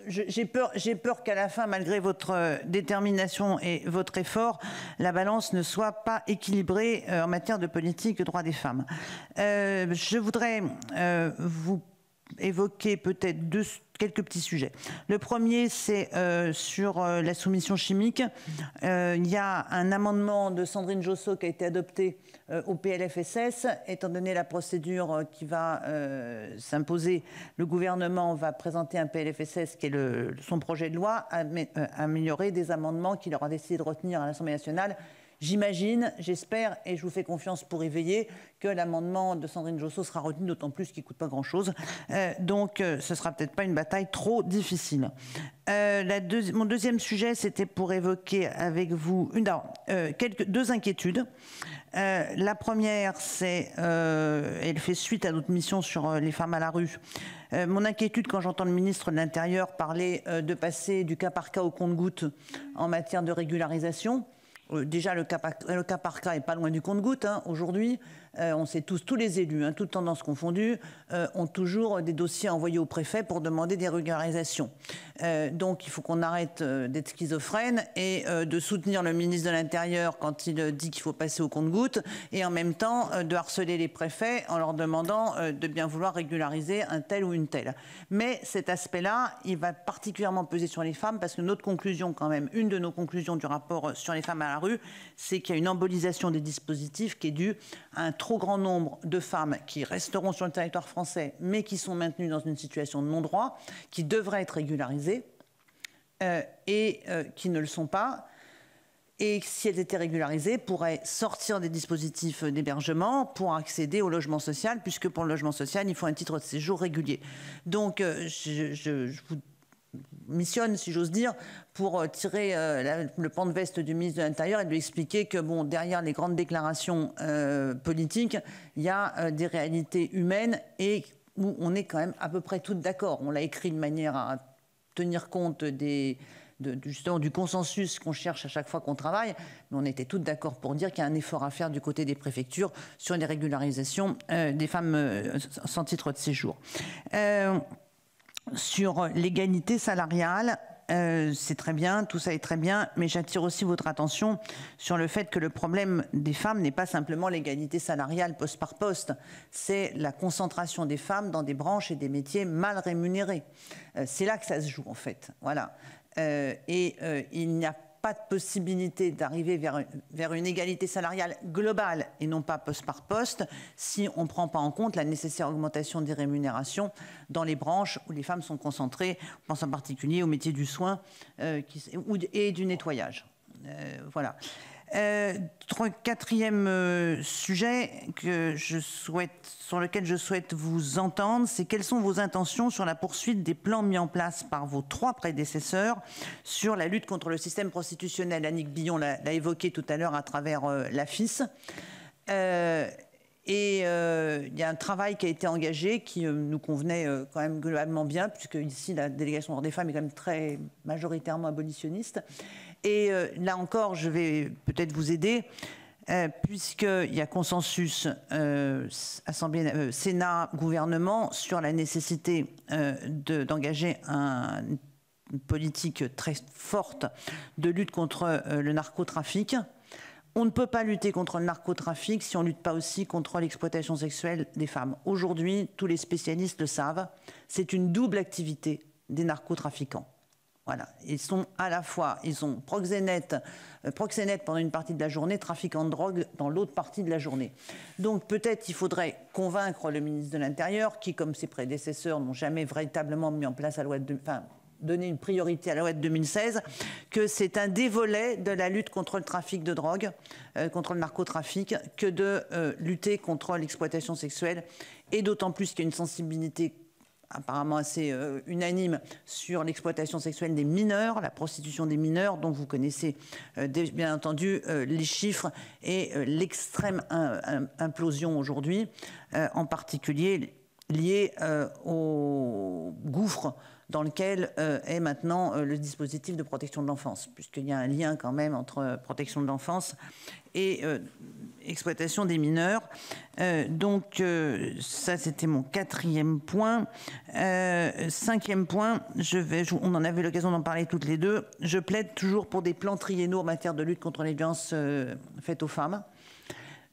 j'ai peur qu'à la fin, malgré votre détermination et votre effort, la balance ne soit pas équilibrée en matière de politique de droits des femmes. Je voudrais vous évoquer peut-être quelques petits sujets. Le premier, c'est sur la soumission chimique. Il y a un amendement de Sandrine Josso qui a été adopté au PLFSS. Étant donné la procédure qui va s'imposer, le gouvernement va présenter un PLFSS qui est son projet de loi, améliorer des amendements qu'il aura décidé de retenir à l'Assemblée nationale. J'imagine, j'espère, et je vous fais confiance pour y veiller, que l'amendement de Sandrine Josso sera retenu, d'autant plus qu'il ne coûte pas grand-chose. Donc, ce ne sera peut-être pas une bataille trop difficile. Mon deuxième sujet, c'était pour évoquer avec vous deux inquiétudes. La première, elle fait suite à notre mission sur les femmes à la rue. Mon inquiétude quand j'entends le ministre de l'Intérieur parler de passer du cas par cas au compte-gouttes en matière de régularisation. Déjà, le cas par cas n'est pas loin du compte-gouttes aujourd'hui. On sait tous les élus, toutes tendances confondues, ont toujours des dossiers envoyés au préfet pour demander des régularisations. Donc, il faut qu'on arrête d'être schizophrène et de soutenir le ministre de l'Intérieur quand il dit qu'il faut passer au compte-gouttes, et en même temps de harceler les préfets en leur demandant de bien vouloir régulariser un tel ou une telle. Mais cet aspect-là, il va particulièrement peser sur les femmes, parce que notre conclusion, quand même, une de nos conclusions du rapport sur les femmes à la rue, c'est qu'il y a une embolisation des dispositifs qui est due à un trop grand nombre de femmes qui resteront sur le territoire français, mais qui sont maintenues dans une situation de non-droit, qui devraient être régularisées et qui ne le sont pas. Et si elles étaient régularisées, pourraient sortir des dispositifs d'hébergement pour accéder au logement social, puisque pour le logement social, il faut un titre de séjour régulier. Donc, je vous missionne, si j'ose dire, pour tirer le pan de veste du ministre de l'Intérieur et de lui expliquer que, bon, derrière les grandes déclarations politiques, il y a des réalités humaines et où on est quand même à peu près toutes d'accord. On l'a écrit de manière à tenir compte justement du consensus qu'on cherche à chaque fois qu'on travaille, mais on était toutes d'accord pour dire qu'il y a un effort à faire du côté des préfectures sur les régularisations des femmes sans titre de séjour. Sur l'égalité salariale, c'est très bien, tout ça est très bien, mais j'attire aussi votre attention sur le fait que le problème des femmes n'est pas simplement l'égalité salariale poste par poste, c'est la concentration des femmes dans des branches et des métiers mal rémunérés. C'est là que ça se joue en fait, voilà. Il n'y a pas de possibilité d'arriver vers une égalité salariale globale et non pas poste par poste si on ne prend pas en compte la nécessaire augmentation des rémunérations dans les branches où les femmes sont concentrées. On pense en particulier au métier du soin et du nettoyage. Voilà. Quatrième sujet sur lequel je souhaite vous entendre, c'est quelles sont vos intentions sur la poursuite des plans mis en place par vos 3 prédécesseurs sur la lutte contre le système prostitutionnel. Annick Billon l'a évoqué tout à l'heure à travers l'AFIS. Il y a un travail qui a été engagé qui nous convenait quand même globalement bien, puisque ici la délégation des femmes est quand même très majoritairement abolitionniste. Et là encore, je vais peut-être vous aider, puisqu'il y a consensus Sénat, gouvernement sur la nécessité d'engager une politique très forte de lutte contre le narcotrafic. On ne peut pas lutter contre le narcotrafic si on ne lutte pas aussi contre l'exploitation sexuelle des femmes. Aujourd'hui, tous les spécialistes le savent, c'est une double activité des narcotrafiquants. Voilà, ils sont à la fois, ils sont proxénètes pendant une partie de la journée, trafiquants de drogue dans l'autre partie de la journée. Donc peut-être il faudrait convaincre le ministre de l'Intérieur, qui, comme ses prédécesseurs, n'ont jamais véritablement mis en place la loi de... Enfin, donné une priorité à la loi de 2016, que c'est un des volets de la lutte contre le trafic de drogue, contre le narcotrafic, que de lutter contre l'exploitation sexuelle, et d'autant plus qu'il y a une sensibilité apparemment assez unanime sur l'exploitation sexuelle des mineurs, la prostitution des mineurs, dont vous connaissez bien entendu les chiffres et l'extrême implosion aujourd'hui, en particulier liée au gouffre dans lequel est maintenant le dispositif de protection de l'enfance, puisqu'il y a un lien quand même entre protection de l'enfance et exploitation des mineurs. Donc ça, c'était mon 4e point. 5e point, on en avait l'occasion d'en parler toutes les deux. Je plaide toujours pour des plans triennaux en matière de lutte contre les violences faites aux femmes.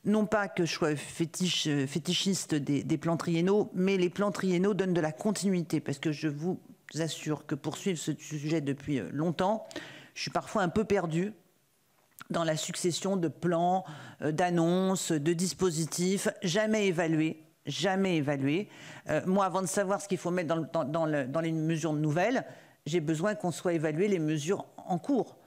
Non pas que je sois fétichiste des plans triennaux, mais les plans triennaux donnent de la continuité, parce que je vous assure que pour suivre ce sujet depuis longtemps, je suis parfois un peu perdue dans la succession de plans, d'annonces, de dispositifs, jamais évalués. Moi, avant de savoir ce qu'il faut mettre dans les mesures nouvelles, j'ai besoin qu'on soit évalué les mesures en cours.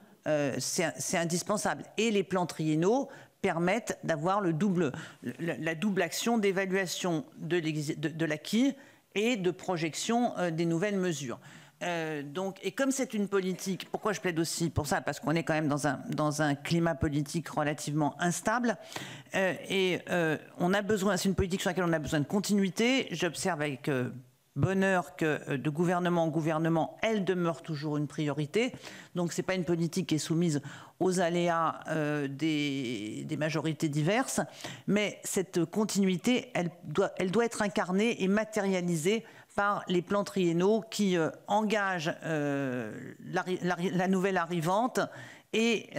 C'est indispensable. Et les plans triennaux permettent d'avoir la double action d'évaluation de l'acquis et de projection des nouvelles mesures. Et comme c'est une politique, pourquoi je plaide aussi pour ça? Parce qu'on est quand même dans un climat politique relativement instable, on a besoin, c'est une politique sur laquelle on a besoin de continuité. J'observe avec bonheur que de gouvernement en gouvernement, elle demeure toujours une priorité. Donc c'est pas une politique qui est soumise aux aléas des majorités diverses, mais cette continuité, elle doit être incarnée et matérialisée par les plans triennaux qui engagent la nouvelle arrivante et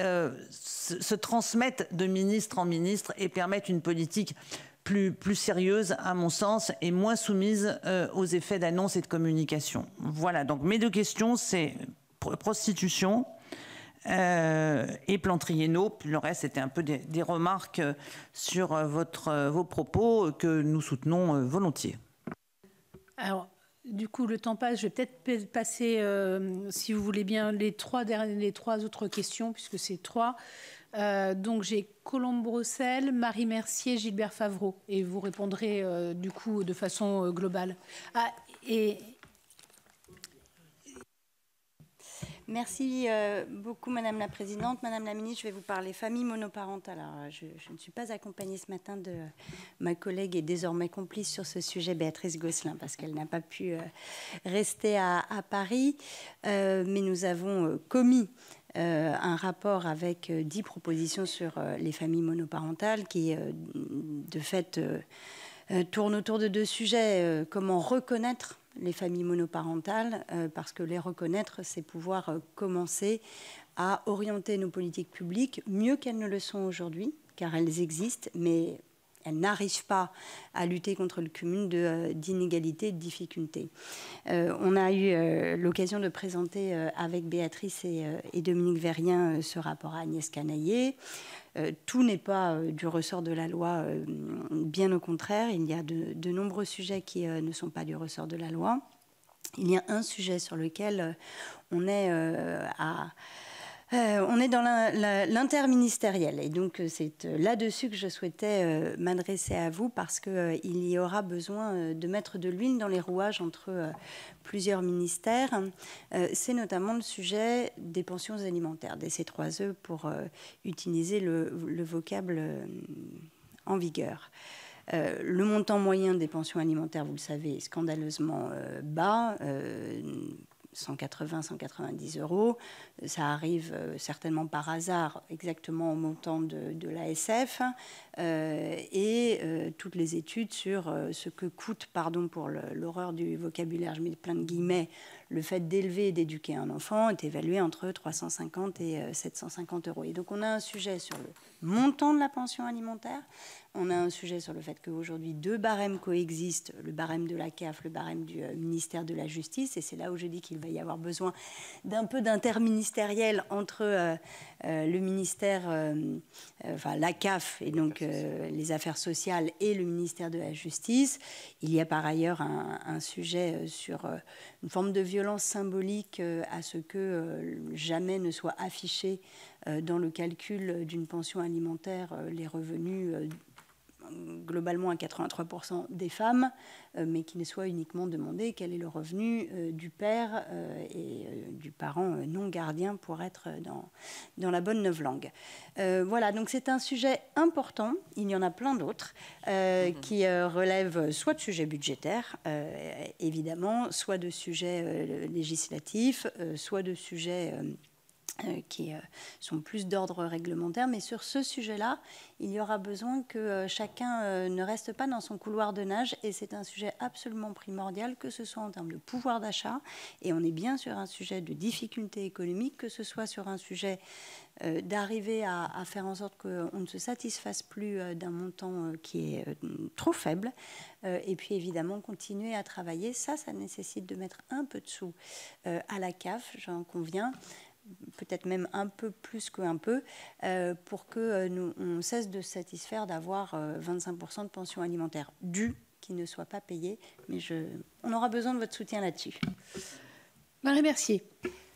se transmettent de ministre en ministre et permettent une politique plus sérieuse, à mon sens, et moins soumise aux effets d'annonce et de communication. Voilà, donc mes 2 questions, c'est prostitution et plans triennaux. Puis le reste, c'était un peu des remarques sur vos propos que nous soutenons volontiers. Alors, du coup, le temps passe. Je vais peut-être passer, si vous voulez bien, les trois autres questions, puisque c'est 3. Donc, j'ai Colombe Brossel, Marie Mercier, Gilbert Favreau. Et vous répondrez, du coup, de façon globale. Merci beaucoup, Madame la Présidente. Madame la Ministre, je vais vous parler famille monoparentale. Alors, je ne suis pas accompagnée ce matin de ma collègue et désormais complice sur ce sujet, Béatrice Gosselin, parce qu'elle n'a pas pu rester à Paris. Mais nous avons commis un rapport avec 10 propositions sur les familles monoparentales qui, de fait, tournent autour de 2 sujets. Comment reconnaître les familles monoparentales, parce que les reconnaître, c'est pouvoir commencer à orienter nos politiques publiques mieux qu'elles ne le sont aujourd'hui, car elles existent, mais elles n'arrivent pas à lutter contre le cumul d'inégalités et de difficultés. On a eu l'occasion de présenter avec Béatrice et Dominique Vérien ce rapport à Agnès Canaillé. Tout n'est pas du ressort de la loi, bien au contraire. Il y a de nombreux sujets qui ne sont pas du ressort de la loi. Il y a un sujet sur lequel on est dans l'interministériel. Et donc, c'est là-dessus que je souhaitais m'adresser à vous, parce qu'il y aura besoin de mettre de l'huile dans les rouages entre plusieurs ministères. C'est notamment le sujet des pensions alimentaires, des C3E, pour utiliser le vocable en vigueur. Le montant moyen des pensions alimentaires, vous le savez, est scandaleusement bas. 180, 190 euros. Ça arrive certainement par hasard exactement au montant de l'ASF. Toutes les études sur ce que coûte, pardon pour l'horreur du vocabulaire, je mets plein de guillemets, le fait d'élever et d'éduquer un enfant est évalué entre 350 et 750 euros. Et donc on a un sujet sur le montant de la pension alimentaire. On a un sujet sur le fait qu'aujourd'hui 2 barèmes coexistent, le barème de la CAF, le barème du ministère de la Justice, et c'est là où je dis qu'il va y avoir besoin d'un peu d'interministériel entre le ministère, la CAF et donc les affaires sociales et le ministère de la Justice. Il y a par ailleurs un sujet sur une forme de violence violence symbolique à ce que jamais ne soit affiché dans le calcul d'une pension alimentaire les revenus globalement à 83% des femmes, mais qu'il ne soit uniquement demandé quel est le revenu du père et du parent non gardien pour être dans la bonne novlangue. Voilà, donc c'est un sujet important. Il y en a plein d'autres qui relèvent soit de sujets budgétaires, évidemment, soit de sujets législatifs, soit de sujets qui sont plus d'ordre réglementaire, mais sur ce sujet-là, il y aura besoin que chacun ne reste pas dans son couloir de nage, et c'est un sujet absolument primordial, que ce soit en termes de pouvoir d'achat, et on est bien sur un sujet de difficulté économique, que ce soit sur un sujet d'arriver à faire en sorte qu'on ne se satisfasse plus d'un montant qui est trop faible, et puis évidemment continuer à travailler. Ça nécessite de mettre un peu de sous à la CAF, j'en conviens, peut-être même un peu plus qu'un peu, pour que on cesse de se satisfaire d'avoir 25% de pension alimentaire due, qui ne soit pas payée. Mais on aura besoin de votre soutien là-dessus. Marie Mercier.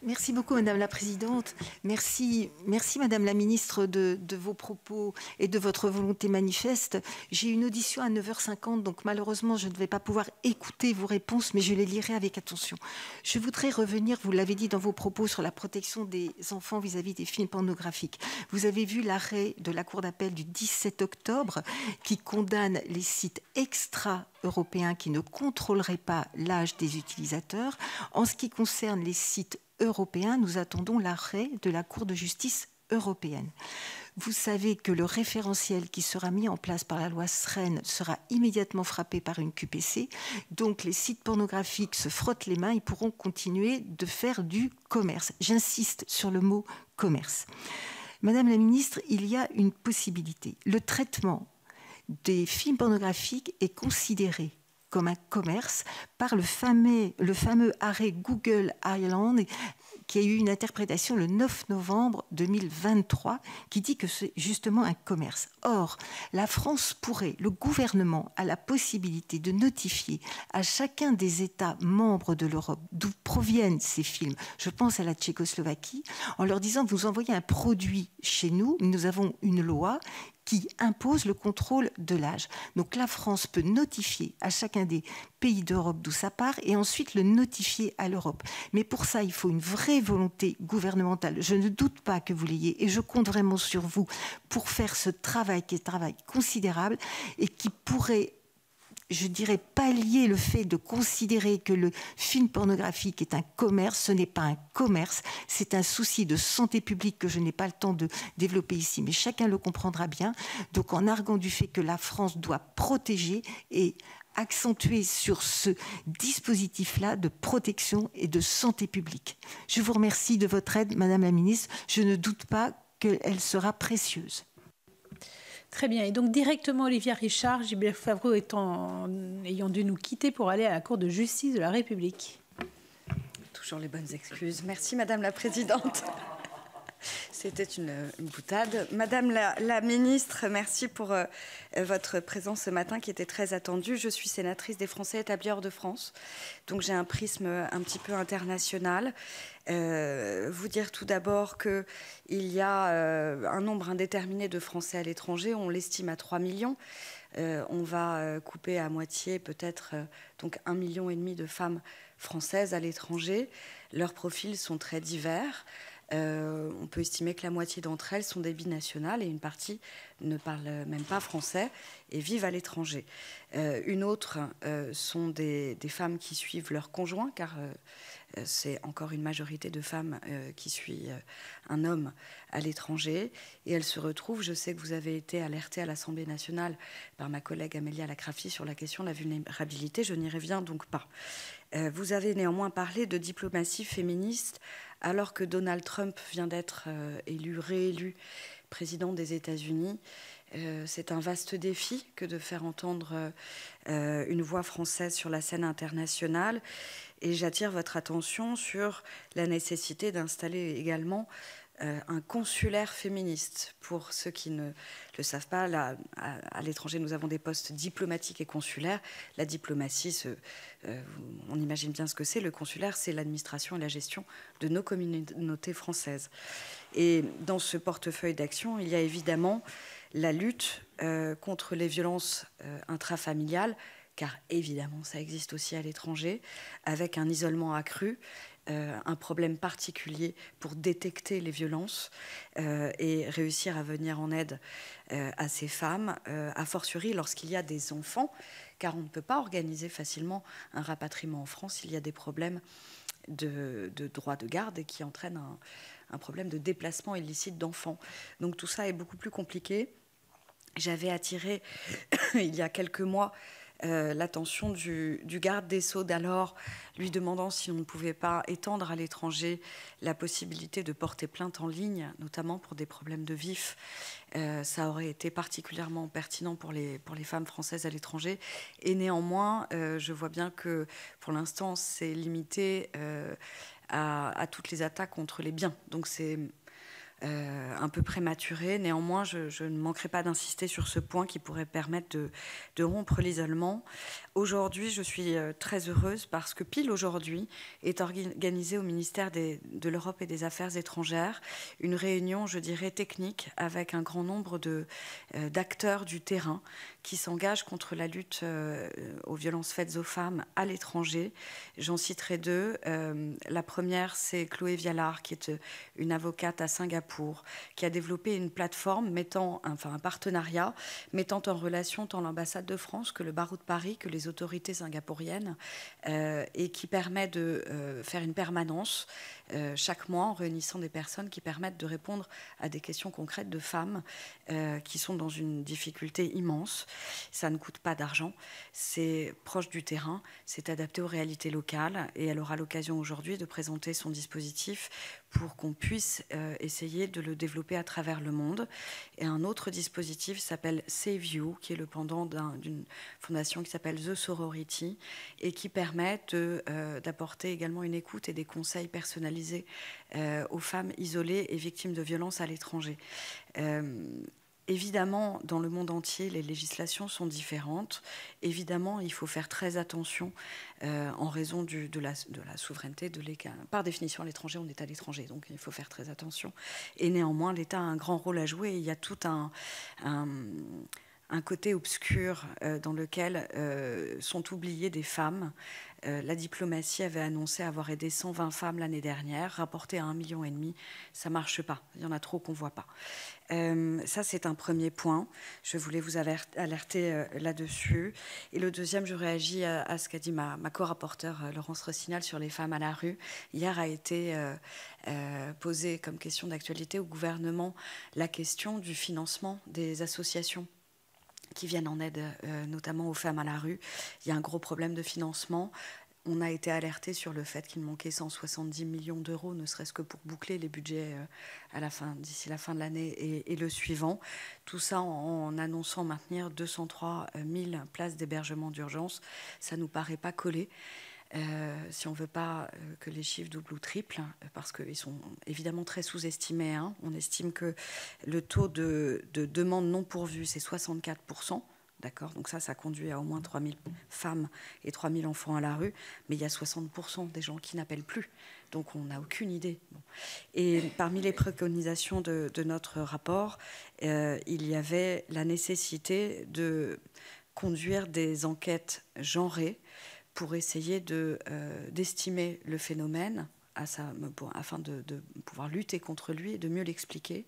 Merci beaucoup, Madame la Présidente. Merci Madame la Ministre, de vos propos et de votre volonté manifeste. J'ai une audition à 9h50, donc malheureusement, je ne vais pas pouvoir écouter vos réponses, mais je les lirai avec attention. Je voudrais revenir, vous l'avez dit dans vos propos, sur la protection des enfants vis-à-vis des films pornographiques. Vous avez vu l'arrêt de la Cour d'appel du 17 octobre qui condamne les sites extra-européens qui ne contrôleraient pas l'âge des utilisateurs. En ce qui concerne les sites européens, nous attendons l'arrêt de la Cour de justice européenne. Vous savez que le référentiel qui sera mis en place par la loi SREN sera immédiatement frappé par une QPC. Donc les sites pornographiques se frottent les mains et pourront continuer de faire du commerce. J'insiste sur le mot commerce. Madame la Ministre, il y a une possibilité. Le traitement des films pornographiques est considéré comme un commerce par le fameux arrêt Google Ireland qui a eu une interprétation le 9 novembre 2023 qui dit que c'est justement un commerce. Or, la France pourrait, le gouvernement a la possibilité de notifier à chacun des États membres de l'Europe d'où proviennent ces films, je pense à la Tchécoslovaquie, en leur disant vous envoyez un produit chez nous, nous avons une loi qui impose le contrôle de l'âge. Donc la France peut notifier à chacun des pays d'Europe d'où ça part et ensuite le notifier à l'Europe. Mais pour ça, il faut une vraie volonté gouvernementale. Je ne doute pas que vous l'ayez et je compte vraiment sur vous pour faire ce travail qui est un travail considérable et qui pourrait, je dirais, pallier le fait de considérer que le film pornographique est un commerce. Ce n'est pas un commerce, c'est un souci de santé publique que je n'ai pas le temps de développer ici, mais chacun le comprendra bien. Donc en arguant du fait que la France doit protéger et accentuer sur ce dispositif-là de protection et de santé publique. Je vous remercie de votre aide, Madame la Ministre. Je ne doute pas qu'elle sera précieuse. Très bien. Et donc, directement, Olivia Richard, Gilbert Favreau ayant dû nous quitter pour aller à la Cour de justice de la République. Toujours les bonnes excuses. Merci, Madame la Présidente. C'était une boutade. Madame la Ministre, merci pour votre présence ce matin qui était très attendue. Je suis sénatrice des Français établis hors de France, donc j'ai un prisme un petit peu international. Vous dire tout d'abord qu'il y a un nombre indéterminé de Français à l'étranger, on l'estime à 3 millions. On va couper à moitié peut-être donc 1,5 million de femmes françaises à l'étranger. Leurs profils sont très divers. On peut estimer que la moitié d'entre elles sont des binationales et une partie ne parle même pas français et vivent à l'étranger. Une autre sont des femmes qui suivent leur conjoint, car c'est encore une majorité de femmes qui suivent un homme à l'étranger. Et elles se retrouvent, je sais que vous avez été alertée à l'Assemblée nationale par ma collègue Amélia Lacrafi sur la question de la vulnérabilité, je n'y reviens donc pas. Vous avez néanmoins parlé de diplomatie féministe alors que Donald Trump vient d'être réélu président des États-Unis. C'est un vaste défi que de faire entendre une voix française sur la scène internationale. Et j'attire votre attention sur la nécessité d'installer également un consulaire féministe. Pour ceux qui ne le savent pas, là, à l'étranger, nous avons des postes diplomatiques et consulaires. La diplomatie, on imagine bien ce que c'est. Le consulaire, c'est l'administration et la gestion de nos communautés françaises. Et dans ce portefeuille d'action, il y a évidemment la lutte contre les violences intrafamiliales, car évidemment, ça existe aussi à l'étranger, avec un isolement accru, un problème particulier pour détecter les violences et réussir à venir en aide à ces femmes, a fortiori lorsqu'il y a des enfants, car on ne peut pas organiser facilement un rapatriement en France. Il y a des problèmes de droit de garde et qui entraînent un problème de déplacement illicite d'enfants. Donc tout ça est beaucoup plus compliqué. J'avais attiré il y a quelques mois l'attention du garde des Sceaux d'alors, lui demandant si on ne pouvait pas étendre à l'étranger la possibilité de porter plainte en ligne, notamment pour des problèmes de vif. Ça aurait été particulièrement pertinent pour les femmes françaises à l'étranger. Et néanmoins, je vois bien que pour l'instant, c'est limité à toutes les attaques contre les biens. Donc c'est un peu prématuré. Néanmoins, je ne manquerai pas d'insister sur ce point qui pourrait permettre de rompre l'isolement. Aujourd'hui, je suis très heureuse parce que pile aujourd'hui est organisée au ministère de l'Europe et des Affaires étrangères une réunion, je dirais, technique avec un grand nombre d'acteurs du terrain qui s'engagent contre la lutte aux violences faites aux femmes à l'étranger. J'en citerai deux. La première, c'est Chloé Vialard, qui est une avocate à Singapour, qui a développé une plateforme un partenariat mettant en relation tant l'ambassade de France que le barreau de Paris, que les autorités singapouriennes, et qui permet de faire une permanence chaque mois en réunissant des personnes qui permettent de répondre à des questions concrètes de femmes qui sont dans une difficulté immense. Ça ne coûte pas d'argent, c'est proche du terrain, c'est adapté aux réalités locales, et elle aura l'occasion aujourd'hui de présenter son dispositif pour qu'on puisse essayer de le développer à travers le monde. Et un autre dispositif s'appelle Save You, qui est le pendant d'une fondation qui s'appelle The Sorority, et qui permet d'apporter également une écoute et des conseils personnalisés aux femmes isolées et victimes de violences à l'étranger. Évidemment, dans le monde entier, les législations sont différentes. Évidemment, il faut faire très attention en raison de la souveraineté de l'État. Par définition, à l'étranger, on est à l'étranger, donc il faut faire très attention. Et néanmoins, l'État a un grand rôle à jouer. Il y a tout un côté obscur dans lequel sont oubliées des femmes. La diplomatie avait annoncé avoir aidé 120 femmes l'année dernière, rapporté à 1,5 million. Ça ne marche pas. Il y en a trop qu'on ne voit pas. Ça, c'est un premier point. Je voulais vous alerter là-dessus. Et le deuxième, je réagis à ce qu'a dit ma co-rapporteure Laurence Rossignol sur les femmes à la rue. Hier a été posée comme question d'actualité au gouvernement la question du financement des associations qui viennent en aide notamment aux femmes à la rue. Il y a un gros problème de financement. On a été alerté sur le fait qu'il manquait 170 millions d'euros, ne serait-ce que pour boucler les budgets d'ici la fin de l'année et le suivant. Tout ça en annonçant maintenir 203 000 places d'hébergement d'urgence. Ça ne nous paraît pas collé. Si on ne veut pas que les chiffres doublent ou triplent, parce qu'ils sont évidemment très sous-estimés. Hein. On estime que le taux de demande non pourvue, c'est 64%. D'accord, donc ça conduit à au moins 3 000 femmes et 3 000 enfants à la rue. Mais il y a 60% des gens qui n'appellent plus. Donc on n'a aucune idée. Bon. Et parmi les préconisations de notre rapport, il y avait la nécessité de conduire des enquêtes genrées pour essayer d'estimer le phénomène afin de pouvoir lutter contre lui et de mieux l'expliquer.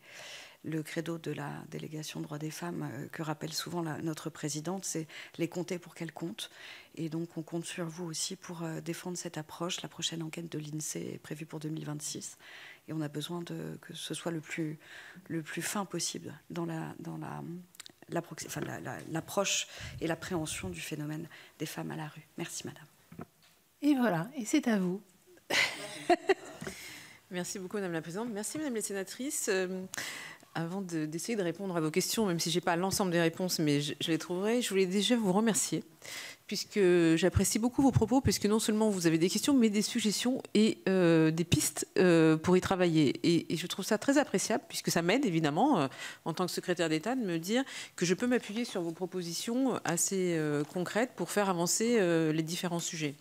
Le credo de la délégation droits des femmes que rappelle souvent notre présidente, c'est les compter pour qu'elles comptent. Et donc on compte sur vous aussi pour défendre cette approche. La prochaine enquête de l'INSEE est prévue pour 2026. Et on a besoin que ce soit le plus fin possible dans l'approche et l'appréhension du phénomène des femmes à la rue. Merci, madame. Et voilà, et c'est à vous. Merci beaucoup, madame la présidente. Merci, mesdames les sénatrices. Avant d'essayer de répondre à vos questions, même si je n'ai pas l'ensemble des réponses, mais je les trouverai, je voulais déjà vous remercier, puisque j'apprécie beaucoup vos propos, puisque non seulement vous avez des questions, mais des suggestions et des pistes pour y travailler. Et je trouve ça très appréciable, puisque ça m'aide évidemment, en tant que secrétaire d'État, de me dire que je peux m'appuyer sur vos propositions assez concrètes pour faire avancer les différents sujets.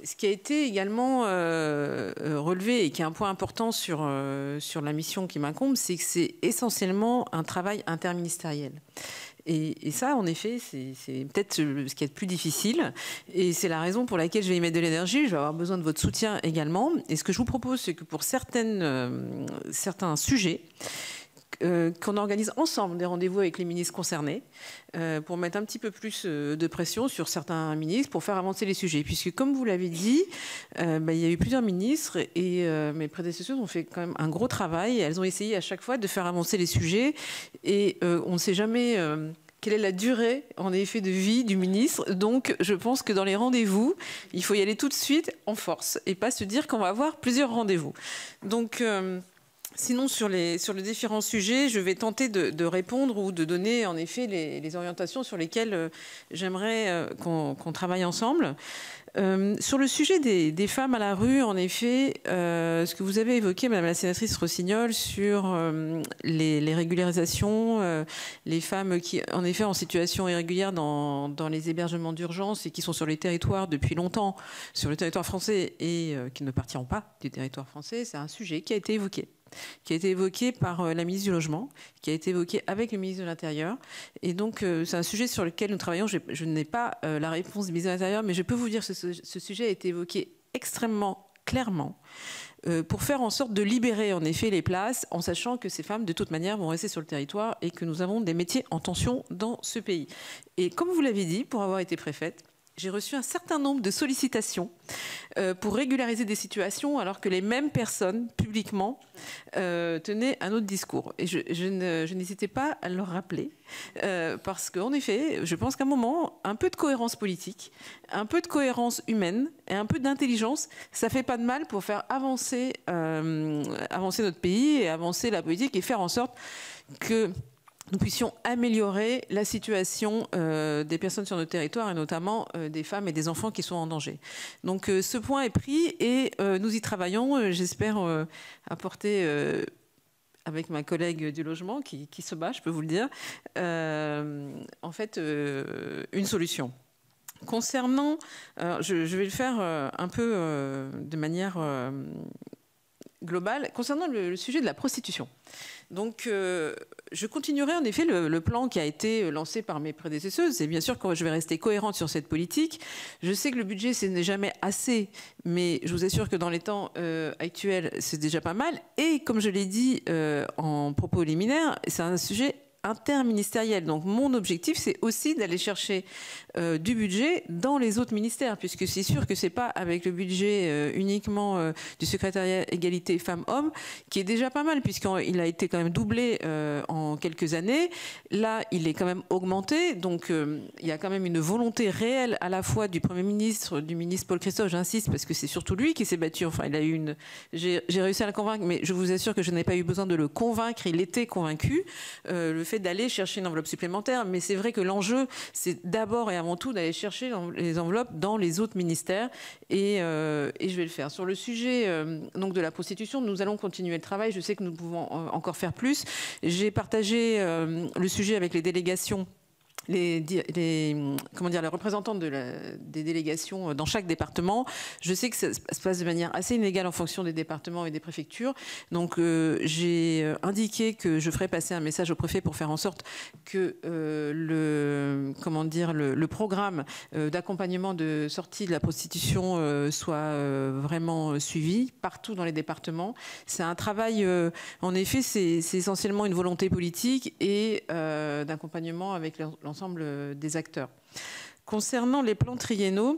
Ce qui a été également relevé et qui est un point important sur la mission qui m'incombe, c'est que c'est essentiellement un travail interministériel. Et ça, en effet, c'est peut-être ce qui est le plus difficile. Et c'est la raison pour laquelle je vais y mettre de l'énergie. Je vais avoir besoin de votre soutien également. Et ce que je vous propose, c'est que pour certains sujets, qu'on organise ensemble des rendez-vous avec les ministres concernés pour mettre un petit peu plus de pression sur certains ministres pour faire avancer les sujets. Puisque, comme vous l'avez dit, il y a eu plusieurs ministres et mes prédécesseurs ont fait quand même un gros travail. Et elles ont essayé à chaque fois de faire avancer les sujets. Et on ne sait jamais quelle est la durée, en effet, de vie du ministre. Donc, je pense que dans les rendez-vous, il faut y aller tout de suite en force et pas se dire qu'on va avoir plusieurs rendez-vous. Donc... sinon, sur les différents sujets, je vais tenter de répondre ou de donner en effet les orientations sur lesquelles j'aimerais qu'on travaille ensemble. Sur le sujet des femmes à la rue, en effet, ce que vous avez évoqué, Madame la sénatrice Rossignol, sur les régularisations, les femmes qui, en effet, en situation irrégulière dans les hébergements d'urgence et qui sont sur les territoires depuis longtemps, sur le territoire français et qui ne partiront pas du territoire français, c'est un sujet qui a été évoqué par la ministre du Logement, qui a été évoqué avec le ministre de l'Intérieur. Et donc, c'est un sujet sur lequel nous travaillons. Je n'ai pas la réponse du ministre de l'Intérieur, mais je peux vous dire que ce sujet a été évoqué extrêmement clairement pour faire en sorte de libérer en effet les places, en sachant que ces femmes, de toute manière, vont rester sur le territoire et que nous avons des métiers en tension dans ce pays. Et comme vous l'avez dit, pour avoir été préfète, j'ai reçu un certain nombre de sollicitations pour régulariser des situations alors que les mêmes personnes, publiquement, tenaient un autre discours. Et je n'hésitais pas à leur rappeler, parce qu'en effet, je pense qu'à un moment, un peu de cohérence politique, un peu de cohérence humaine et un peu d'intelligence, ça ne fait pas de mal pour faire avancer notre pays et avancer la politique et faire en sorte que nous puissions améliorer la situation des personnes sur notre territoire et notamment des femmes et des enfants qui sont en danger. Donc ce point est pris et nous y travaillons. J'espère apporter, avec ma collègue du logement qui se bat, je peux vous le dire, en fait une solution. Concernant, je vais le faire un peu de manière globale, concernant le sujet de la prostitution. Donc, je continuerai en effet le plan qui a été lancé par mes prédécesseuses. Et bien sûr que je vais rester cohérente sur cette politique. Je sais que le budget, ce n'est jamais assez, mais je vous assure que dans les temps actuels, c'est déjà pas mal. Et comme je l'ai dit en propos liminaire, c'est un sujet interministériel. Donc mon objectif, c'est aussi d'aller chercher du budget dans les autres ministères, puisque c'est sûr que c'est pas avec le budget uniquement du secrétariat égalité femmes-hommes, qui est déjà pas mal, puisqu'il a été quand même doublé en quelques années. Là, il est quand même augmenté, donc il y a quand même une volonté réelle à la fois du Premier ministre, du ministre Paul Christophe, j'insiste, parce que c'est surtout lui qui s'est battu. Enfin, il a eu j'ai réussi à le convaincre, mais je vous assure que je n'ai pas eu besoin de le convaincre, il était convaincu. Le fait d'aller chercher une enveloppe supplémentaire, mais c'est vrai que l'enjeu, c'est d'abord et avant tout d'aller chercher les enveloppes dans les autres ministères, et je vais le faire. Sur le sujet donc de la prostitution, nous allons continuer le travail. Je sais que nous pouvons encore faire plus. J'ai partagé le sujet avec les délégations, les représentants des délégations dans chaque département. Je sais que ça se passe de manière assez inégale en fonction des départements et des préfectures. Donc j'ai indiqué que je ferai passer un message au préfet pour faire en sorte que le programme d'accompagnement de sortie de la prostitution soit vraiment suivi partout dans les départements. C'est un travail, en effet, c'est essentiellement une volonté politique et d'accompagnement avec l'ensemble des acteurs. Concernant les plans triennaux,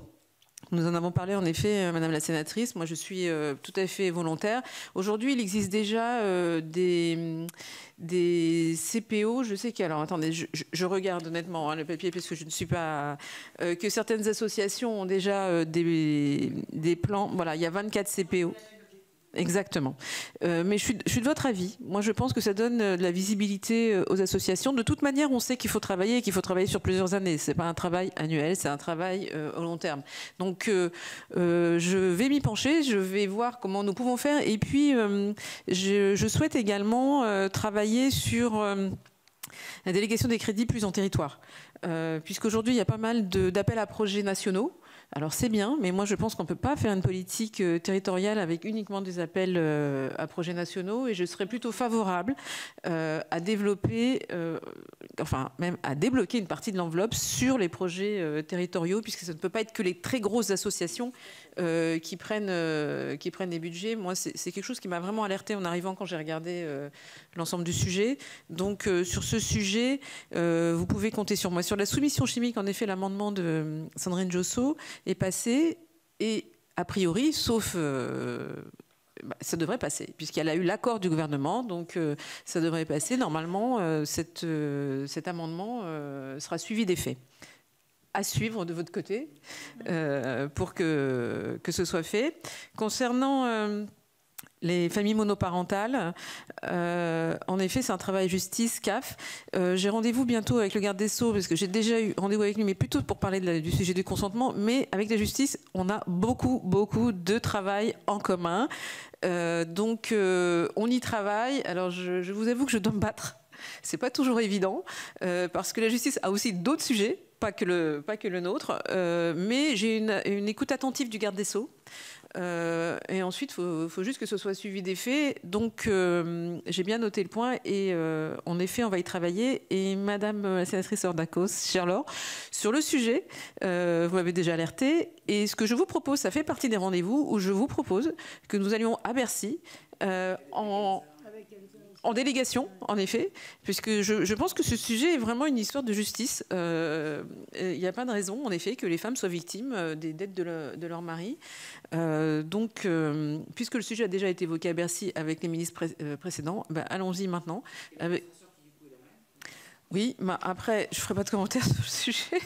nous en avons parlé en effet, Madame la sénatrice. Moi, je suis tout à fait volontaire. Aujourd'hui, il existe déjà des CPO. Je sais qu'il y a... Alors, attendez, je regarde honnêtement le papier parce que je ne suis pas... que certaines associations ont déjà des plans. Voilà, il y a 24 CPO. Exactement. Mais je suis de votre avis. Moi, je pense que ça donne de la visibilité aux associations. De toute manière, on sait qu'il faut travailler et qu'il faut travailler sur plusieurs années. C'est pas un travail annuel, c'est un travail au long terme. Donc, je vais m'y pencher, je vais voir comment nous pouvons faire. Et puis, je souhaite également travailler sur la délégation des crédits plus en territoire. Puisqu'aujourd'hui, il y a pas mal d'appels à projets nationaux. Alors c'est bien, mais moi je pense qu'on ne peut pas faire une politique territoriale avec uniquement des appels à projets nationaux, et je serais plutôt favorable à développer, enfin même à débloquer une partie de l'enveloppe sur les projets territoriaux, puisque ça ne peut pas être que les très grosses associations qui prennent les budgets. Moi c'est quelque chose qui m'a vraiment alertée en arrivant quand j'ai regardé l'ensemble du sujet. Donc sur ce sujet, vous pouvez compter sur moi. Sur la soumission chimique, en effet, l'amendement de Sandrine Josso est passé, et a priori, sauf ça devrait passer, puisqu'elle a eu l'accord du gouvernement, donc ça devrait passer. Normalement, cet amendement sera suivi des faits. À suivre de votre côté pour que ce soit fait. Concernant les familles monoparentales, en effet, c'est un travail justice, CAF. J'ai rendez-vous bientôt avec le garde des Sceaux, parce que j'ai déjà eu rendez-vous avec lui, mais plutôt pour parler du sujet du consentement. Mais avec la justice, on a beaucoup de travail en commun. Donc, on y travaille. Alors, je vous avoue que je dois me battre. C'est pas toujours évident, parce que la justice a aussi d'autres sujets, pas que le nôtre. Mais j'ai une écoute attentive du garde des Sceaux. Et ensuite, il faut juste que ce soit suivi des faits. Donc, j'ai bien noté le point, et en effet, on va y travailler. Et Madame la sénatrice Ordakos, chère Laure, sur le sujet, vous m'avez déjà alerté. Et ce que je vous propose, ça fait partie des rendez-vous où je vous propose que nous allions à Bercy en délégation, en effet, puisque je pense que ce sujet est vraiment une histoire de justice. Il n'y a pas de raison, en effet, que les femmes soient victimes des dettes de leur mari. Donc, puisque le sujet a déjà été évoqué à Bercy avec les ministres précédents, ben, allons-y maintenant. Oui, bah après, je ne ferai pas de commentaires sur le sujet.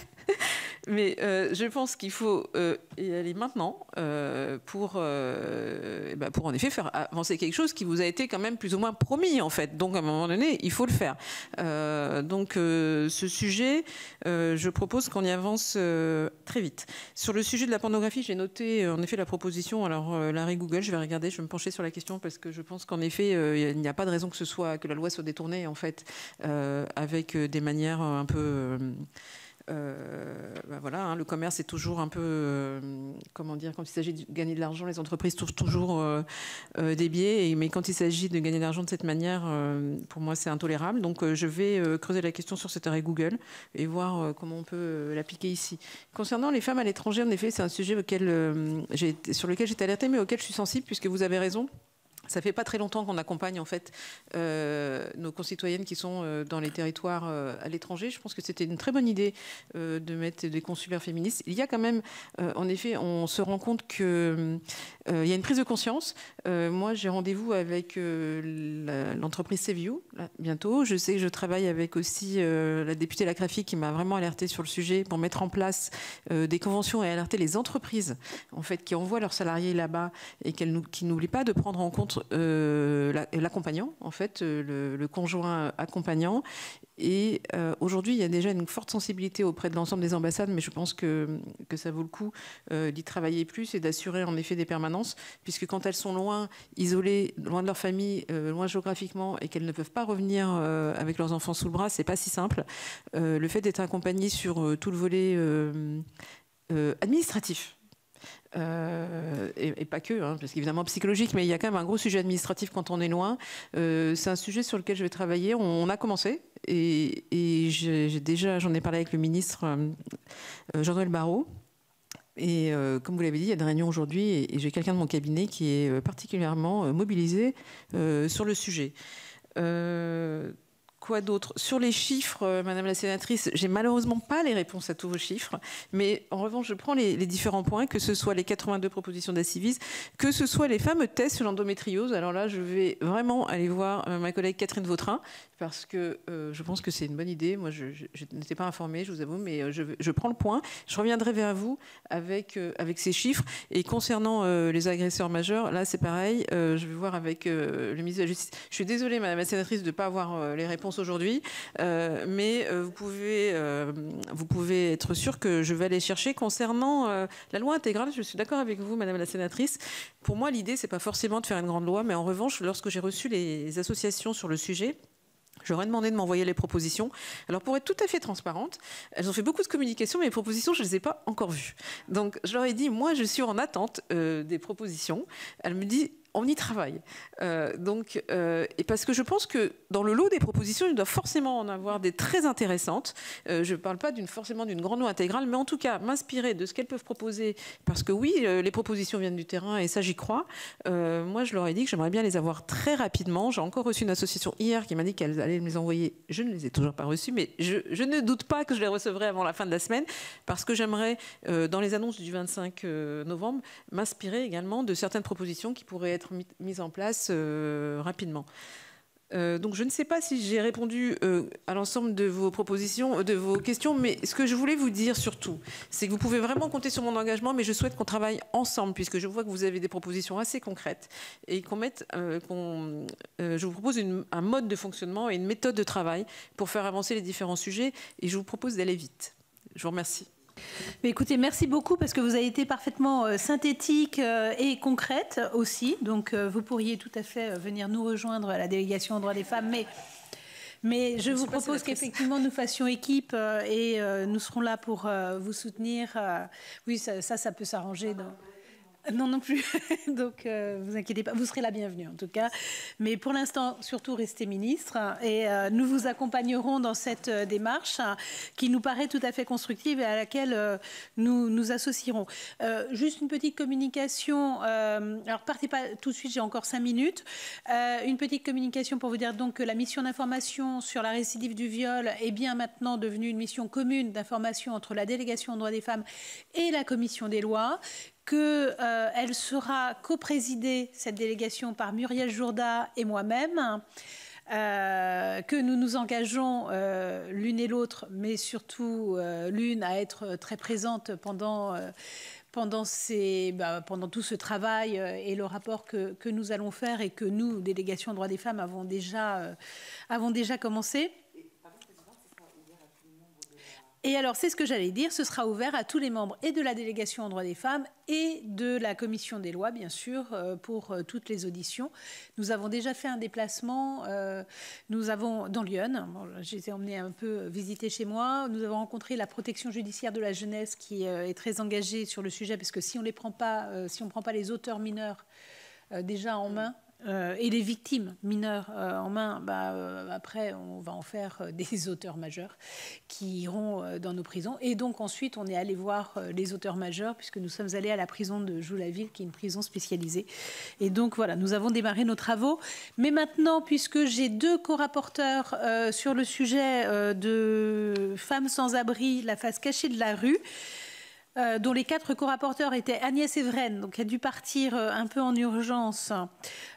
Mais je pense qu'il faut y aller maintenant pour en effet faire avancer quelque chose qui vous a été quand même plus ou moins promis, en fait. Donc à un moment donné, il faut le faire. Donc ce sujet, je propose qu'on y avance très vite. Sur le sujet de la pornographie, j'ai noté en effet la proposition. Alors l'arrêt Google, je vais regarder, je vais me pencher sur la question, parce que je pense qu'en effet, il n'y a pas de raison que la loi soit détournée, en fait, avec des manières un peu... voilà, hein, le commerce est toujours un peu, comment dire, quand il s'agit de gagner de l'argent, les entreprises trouvent toujours des biais, mais quand il s'agit de gagner de l'argent de cette manière, pour moi c'est intolérable. Donc je vais creuser la question sur cet arrêt Google et voir comment on peut l'appliquer ici. Concernant les femmes à l'étranger, en effet, c'est un sujet sur lequel j'étais alertée, mais auquel je suis sensible, puisque vous avez raison. Ça fait pas très longtemps qu'on accompagne en fait nos concitoyennes qui sont dans les territoires à l'étranger. Je pense que c'était une très bonne idée de mettre des consulaires féministes. Il y a quand même, en effet, on se rend compte que il y a une prise de conscience. Moi, j'ai rendez-vous avec l'entreprise Seview bientôt. Je sais que je travaille avec aussi la députée Lacrafi qui m'a vraiment alertée sur le sujet pour mettre en place des conventions et alerter les entreprises en fait qui envoient leurs salariés là-bas et qui n'oublient pas de prendre en compte l'accompagnant, en fait, le conjoint accompagnant. Et aujourd'hui, il y a déjà une forte sensibilité auprès de l'ensemble des ambassades, mais je pense que ça vaut le coup d'y travailler plus et d'assurer en effet des permanences, puisque quand elles sont loin, isolées, loin de leur famille, loin géographiquement, et qu'elles ne peuvent pas revenir avec leurs enfants sous le bras, c'est pas si simple. Le fait d'être accompagné sur tout le volet administratif, et pas que, hein, parce qu'évidemment psychologique, mais il y a quand même un gros sujet administratif quand on est loin. C'est un sujet sur lequel je vais travailler. On a commencé et j'en ai parlé avec le ministre Jean-Noël Barrot. Et comme vous l'avez dit, il y a des réunions aujourd'hui et j'ai quelqu'un de mon cabinet qui est particulièrement mobilisé sur le sujet. Quoi d'autre? Sur les chiffres, Madame la sénatrice, j'ai malheureusement pas les réponses à tous vos chiffres, mais en revanche, je prends les différents points, que ce soit les 82 propositions d'Acivis, que ce soit les fameux tests sur l'endométriose. Alors là, je vais vraiment aller voir ma collègue Catherine Vautrin, parce que je pense que c'est une bonne idée. Moi, je n'étais pas informée, je vous avoue, mais je prends le point. Je reviendrai vers vous avec ces chiffres. Et concernant les agresseurs majeurs, là, c'est pareil. Je vais voir avec le ministre de la Justice. Je suis désolée, Madame la sénatrice, de ne pas avoir les réponses aujourd'hui, mais vous pouvez être sûr que je vais aller chercher. Concernant la loi intégrale, je suis d'accord avec vous, Madame la sénatrice. Pour moi, l'idée, c'est pas forcément de faire une grande loi, mais en revanche, lorsque j'ai reçu les associations sur le sujet, je leur ai demandé de m'envoyer les propositions. Alors, pour être tout à fait transparente, elles ont fait beaucoup de communication, mais les propositions, je ne les ai pas encore vues. Donc, je leur ai dit, moi, je suis en attente des propositions. Elle me dit, on y travaille. Et parce que je pense que dans le lot des propositions, il doit forcément en avoir des très intéressantes. Je ne parle pas forcément d'une grande loi intégrale, mais en tout cas, m'inspirer de ce qu'elles peuvent proposer. Parce que oui, les propositions viennent du terrain, et ça, j'y crois. Moi, je leur ai dit que j'aimerais bien les avoir très rapidement. J'ai encore reçu une association hier qui m'a dit qu'elle allait me les envoyer. Je ne les ai toujours pas reçues, mais je ne doute pas que je les recevrai avant la fin de la semaine, parce que j'aimerais, dans les annonces du 25 novembre, m'inspirer également de certaines propositions qui pourraient être mises en place rapidement. Donc je ne sais pas si j'ai répondu à l'ensemble de vos propositions, de vos questions, mais ce que je voulais vous dire surtout, c'est que vous pouvez vraiment compter sur mon engagement, mais je souhaite qu'on travaille ensemble, puisque je vois que vous avez des propositions assez concrètes, et je vous propose un mode de fonctionnement et une méthode de travail pour faire avancer les différents sujets, et je vous propose d'aller vite. Je vous remercie. Mais écoutez, merci beaucoup parce que vous avez été parfaitement synthétique et concrète aussi. Donc, vous pourriez tout à fait venir nous rejoindre à la délégation aux droits des femmes. Mais je vous propose qu'effectivement nous fassions équipe et nous serons là pour vous soutenir. Oui, ça peut s'arranger. Non plus. Donc, vous inquiétez pas. Vous serez la bienvenue, en tout cas. Mais pour l'instant, surtout, restez ministre. Et nous vous accompagnerons dans cette démarche qui nous paraît tout à fait constructive et à laquelle nous nous associerons. Juste une petite communication. Alors, partez pas tout de suite, j'ai encore 5 minutes. Une petite communication pour vous dire donc que la mission d'information sur la récidive du viol est bien maintenant devenue une mission commune d'information entre la délégation aux droits des femmes et la commission des lois, qu'elle sera coprésidée, cette délégation, par Muriel Jourda et moi-même, que nous nous engageons l'une et l'autre, mais surtout l'une à être très présente pendant tout ce travail et le rapport que nous allons faire et que nous, délégation droits des femmes, avons déjà commencé. Et alors, c'est ce que j'allais dire, ce sera ouvert à tous les membres et de la délégation aux droits des femmes et de la commission des lois, bien sûr, pour toutes les auditions. Nous avons déjà fait un déplacement, dans Lyon. Bon, j'ai été emmenée un peu visiter chez moi. Nous avons rencontré la protection judiciaire de la jeunesse qui est très engagée sur le sujet, parce que si on ne prend pas les auteurs mineurs déjà en main, et les victimes mineures en main, après on va en faire des auteurs majeurs qui iront dans nos prisons. Et donc ensuite on est allé voir les auteurs majeurs, puisque nous sommes allés à la prison de Joux-la-Ville, qui est une prison spécialisée. Et donc voilà, nous avons démarré nos travaux. Mais maintenant, puisque j'ai 2 co-rapporteurs sur le sujet de femmes sans abri, la face cachée de la rue, dont les 4 co-rapporteurs étaient Agnès Evren, donc qui a dû partir un peu en urgence,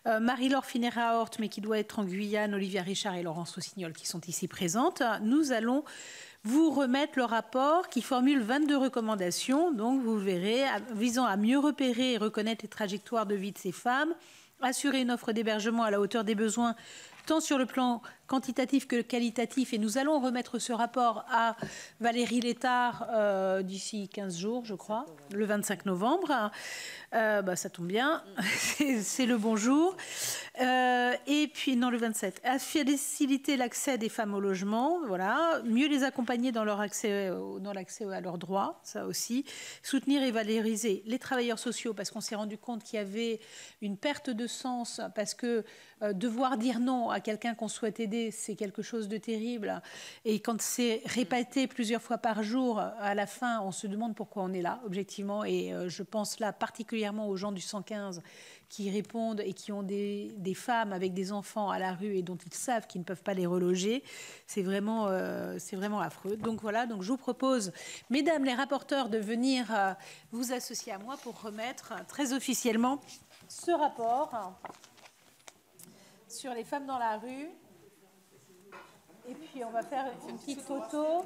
Marie-Laure Finera-Hort, mais qui doit être en Guyane, Olivia Richard et Laurence Rossignol, qui sont ici présentes. Nous allons vous remettre le rapport qui formule 22 recommandations, donc vous verrez, visant à mieux repérer et reconnaître les trajectoires de vie de ces femmes, assurer une offre d'hébergement à la hauteur des besoins, tant sur le plan quantitatif que qualitatif, et nous allons remettre ce rapport à Valérie Létard d'ici 15 jours, je crois, le 25 novembre. Ça tombe bien, c'est le bon jour. Et puis, non, le 27. À faciliter l'accès des femmes au logement, voilà. Mieux les accompagner dans l'accès à leurs droits, ça aussi. Soutenir et valoriser les travailleurs sociaux, parce qu'on s'est rendu compte qu'il y avait une perte de sens, parce que devoir dire non à quelqu'un qu'on souhaite aider, c'est quelque chose de terrible. Et quand c'est répété plusieurs fois par jour, à la fin, on se demande pourquoi on est là, objectivement. Et je pense là particulièrement aux gens du 115 qui répondent et qui ont des des femmes avec des enfants à la rue et dont ils savent qu'ils ne peuvent pas les reloger. C'est vraiment affreux. Donc voilà, donc je vous propose, mesdames les rapporteurs, de venir vous associer à moi pour remettre très officiellement ce rapport sur les femmes dans la rue. Et puis on va faire une petite photo.